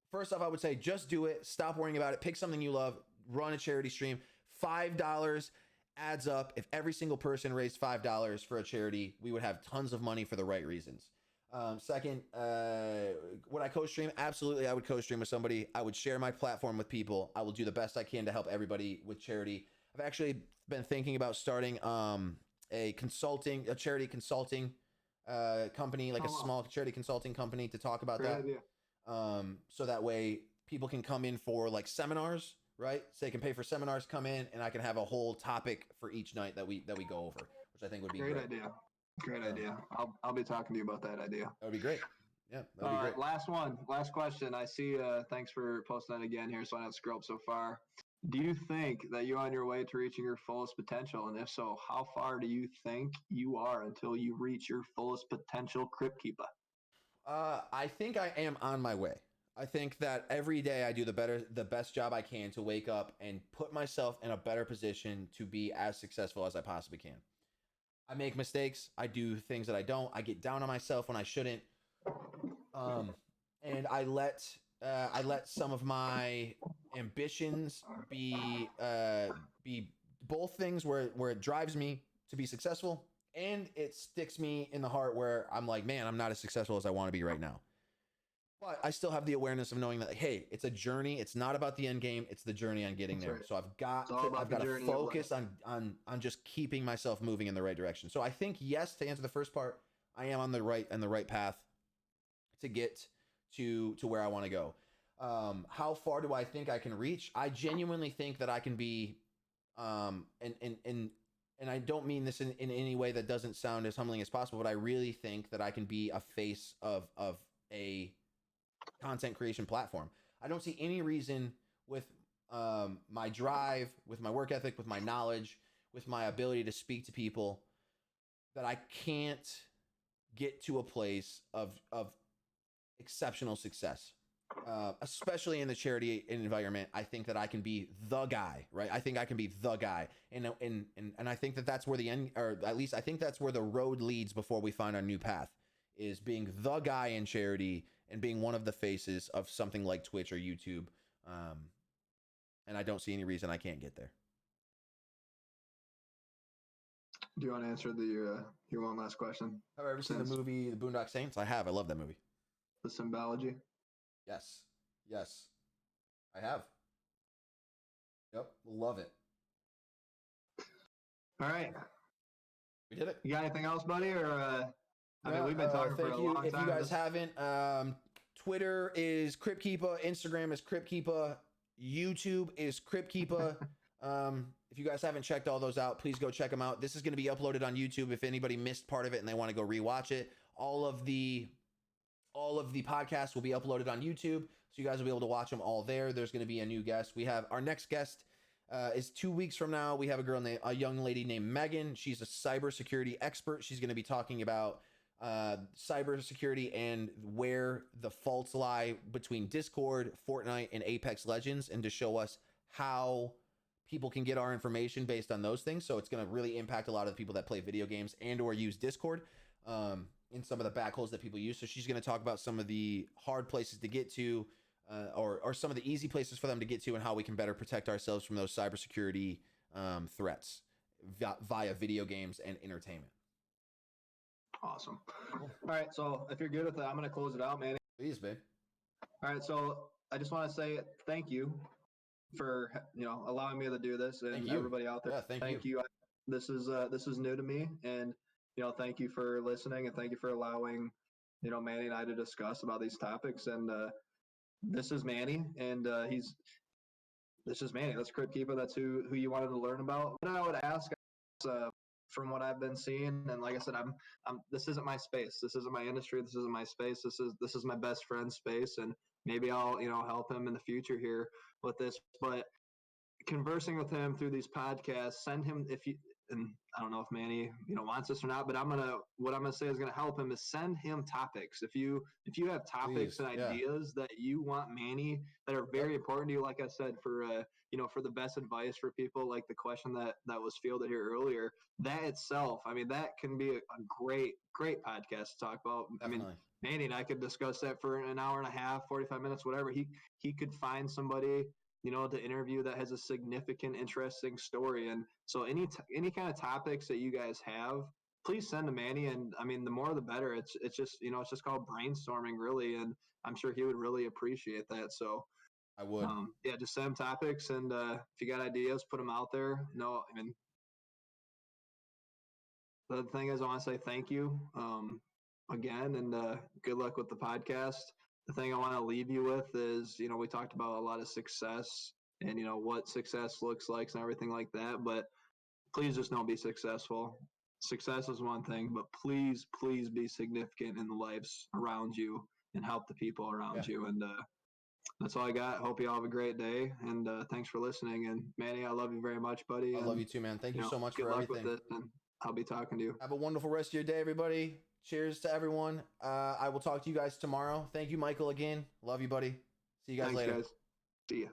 first off, I would say just do it. Stop worrying about it. Pick something you love. Run a charity stream. $5. adds up. If every single person raised $5 for a charity, we would have tons of money for the right reasons. Second, would I co-stream? Absolutely, I would co-stream with somebody. I would share my platform with people. I will do the best I can to help everybody with charity. I've actually been thinking about starting a charity consulting company, like a small charity consulting company, to talk about Great that. idea. So that way people can come in for like seminars, right? So they can pay for seminars, come in, and I can have a whole topic for each night that we go over, which I think would be great. Great idea. I'll be talking to you about that idea. That would be great. Yeah, that would be great. Last question. I see. Thanks for posting that again here, so I don't scroll up so far. Do you think that you're on your way to reaching your fullest potential? And if so, how far do you think you are until you reach your fullest potential, Kryppkeepa? I think I am on my way. I think that every day I do the best job I can to wake up and put myself in a better position to be as successful as I possibly can. I make mistakes. I do things that I don't. I get down on myself when I shouldn't. And I let some of my ambitions be both things where it drives me to be successful, and it sticks me in the heart where I'm like, man, I'm not as successful as I want to be right now. But I still have the awareness of knowing that, like, hey, it's a journey. It's not about the end game. It's the journey on getting there. Right. So I've got to focus on just keeping myself moving in the right direction. So I think, yes, to answer the first part, I am on the right path to get to where I want to go. How far do I think I can reach? I genuinely think that I can be, and I don't mean this in any way that doesn't sound as humbling as possible, but I really think that I can be a face of a content creation platform. I don't see any reason with my drive, with my work ethic, with my knowledge, with my ability to speak to people, that I can't get to a place of exceptional success. Especially in the charity environment, I think that I can be the guy, right? I think I can be the guy, and I think that that's where the end, or at least I think that's where the road leads before we find our new path, is being the guy in charity and being one of the faces of something like Twitch or YouTube. And I don't see any reason I can't get there. Do you want to answer your one last question? Have I ever seen the movie The Boondock Saints? I have. I love that movie. The symbology? Yes, I have. Yep, love it. All right, we did it. You got anything else, buddy? Or I mean, we've been talking for a long time. If you guys haven't, Twitter is Kryppkeepa, Instagram is Kryppkeepa, YouTube is Kryppkeepa. If you guys haven't checked all those out, please go check them out. This is going to be uploaded on YouTube. If anybody missed part of it and they want to go rewatch it, all of the podcasts will be uploaded on YouTube, so you guys will be able to watch them all there. There's going to be a new guest. We have our next guest is 2 weeks from now. We have a young lady named Megan. She's a cybersecurity expert. She's going to be talking about cybersecurity and where the faults lie between Discord, Fortnite, and Apex Legends, and to show us how people can get our information based on those things. So it's going to really impact a lot of the people that play video games and or use Discord. In some of the back holes that people use. So she's going to talk about some of the hard places to get to, or some of the easy places for them to get to, and how we can better protect ourselves from those cybersecurity threats via video games and entertainment. Awesome. All right, so if you're good with that, I'm going to close it out, man. Please, babe. All right, so I just want to say thank you for allowing me to do this, and everybody out there. Yeah, thank you. This is new to me, and thank you for listening, and thank you for allowing, Manny and I to discuss about these topics. And this is Manny, and this is Manny. That's Kryppkeepa. That's who you wanted to learn about. What I would ask, from what I've been seeing, and like I said, I'm this isn't my space. This isn't my industry. This isn't my space. This is my best friend's space, and maybe I'll help him in the future here with this. But conversing with him through these podcasts, send him and I don't know if Manny, wants this or not, but what I'm gonna say is gonna help him is send him topics. If you have topics and ideas that you want Manny, that are very important to you, like I said, for for the best advice for people, like the question that was fielded here earlier, that itself, I mean, that can be a great podcast to talk about. Definitely. I mean, Manny and I could discuss that for an hour and a half, 45 minutes, whatever. He could find somebody to interview that has a significant, interesting story. And so any kind of topics that you guys have, please send to Manny. And I mean, the more the better. It's just, it's just called brainstorming, really. And I'm sure he would really appreciate that. So I would. yeah, just send topics, and if you got ideas, put them out there. No, I mean, the thing is, I want to say thank you again, and good luck with the podcast. The thing I want to leave you with is, we talked about a lot of success and, what success looks like and everything like that, but please just don't be successful. Success is one thing, but please, please be significant in the lives around you and help the people around you. And that's all I got. Hope you all have a great day, and thanks for listening. And Manny, I love you very much, buddy. I love you too, man. Thank you so much for everything. Good luck with it, and I'll be talking to you. Have a wonderful rest of your day, everybody. Cheers to everyone. I will talk to you guys tomorrow. Thank you, Michael, again. Love you, buddy. See you guys later. Guys. See ya.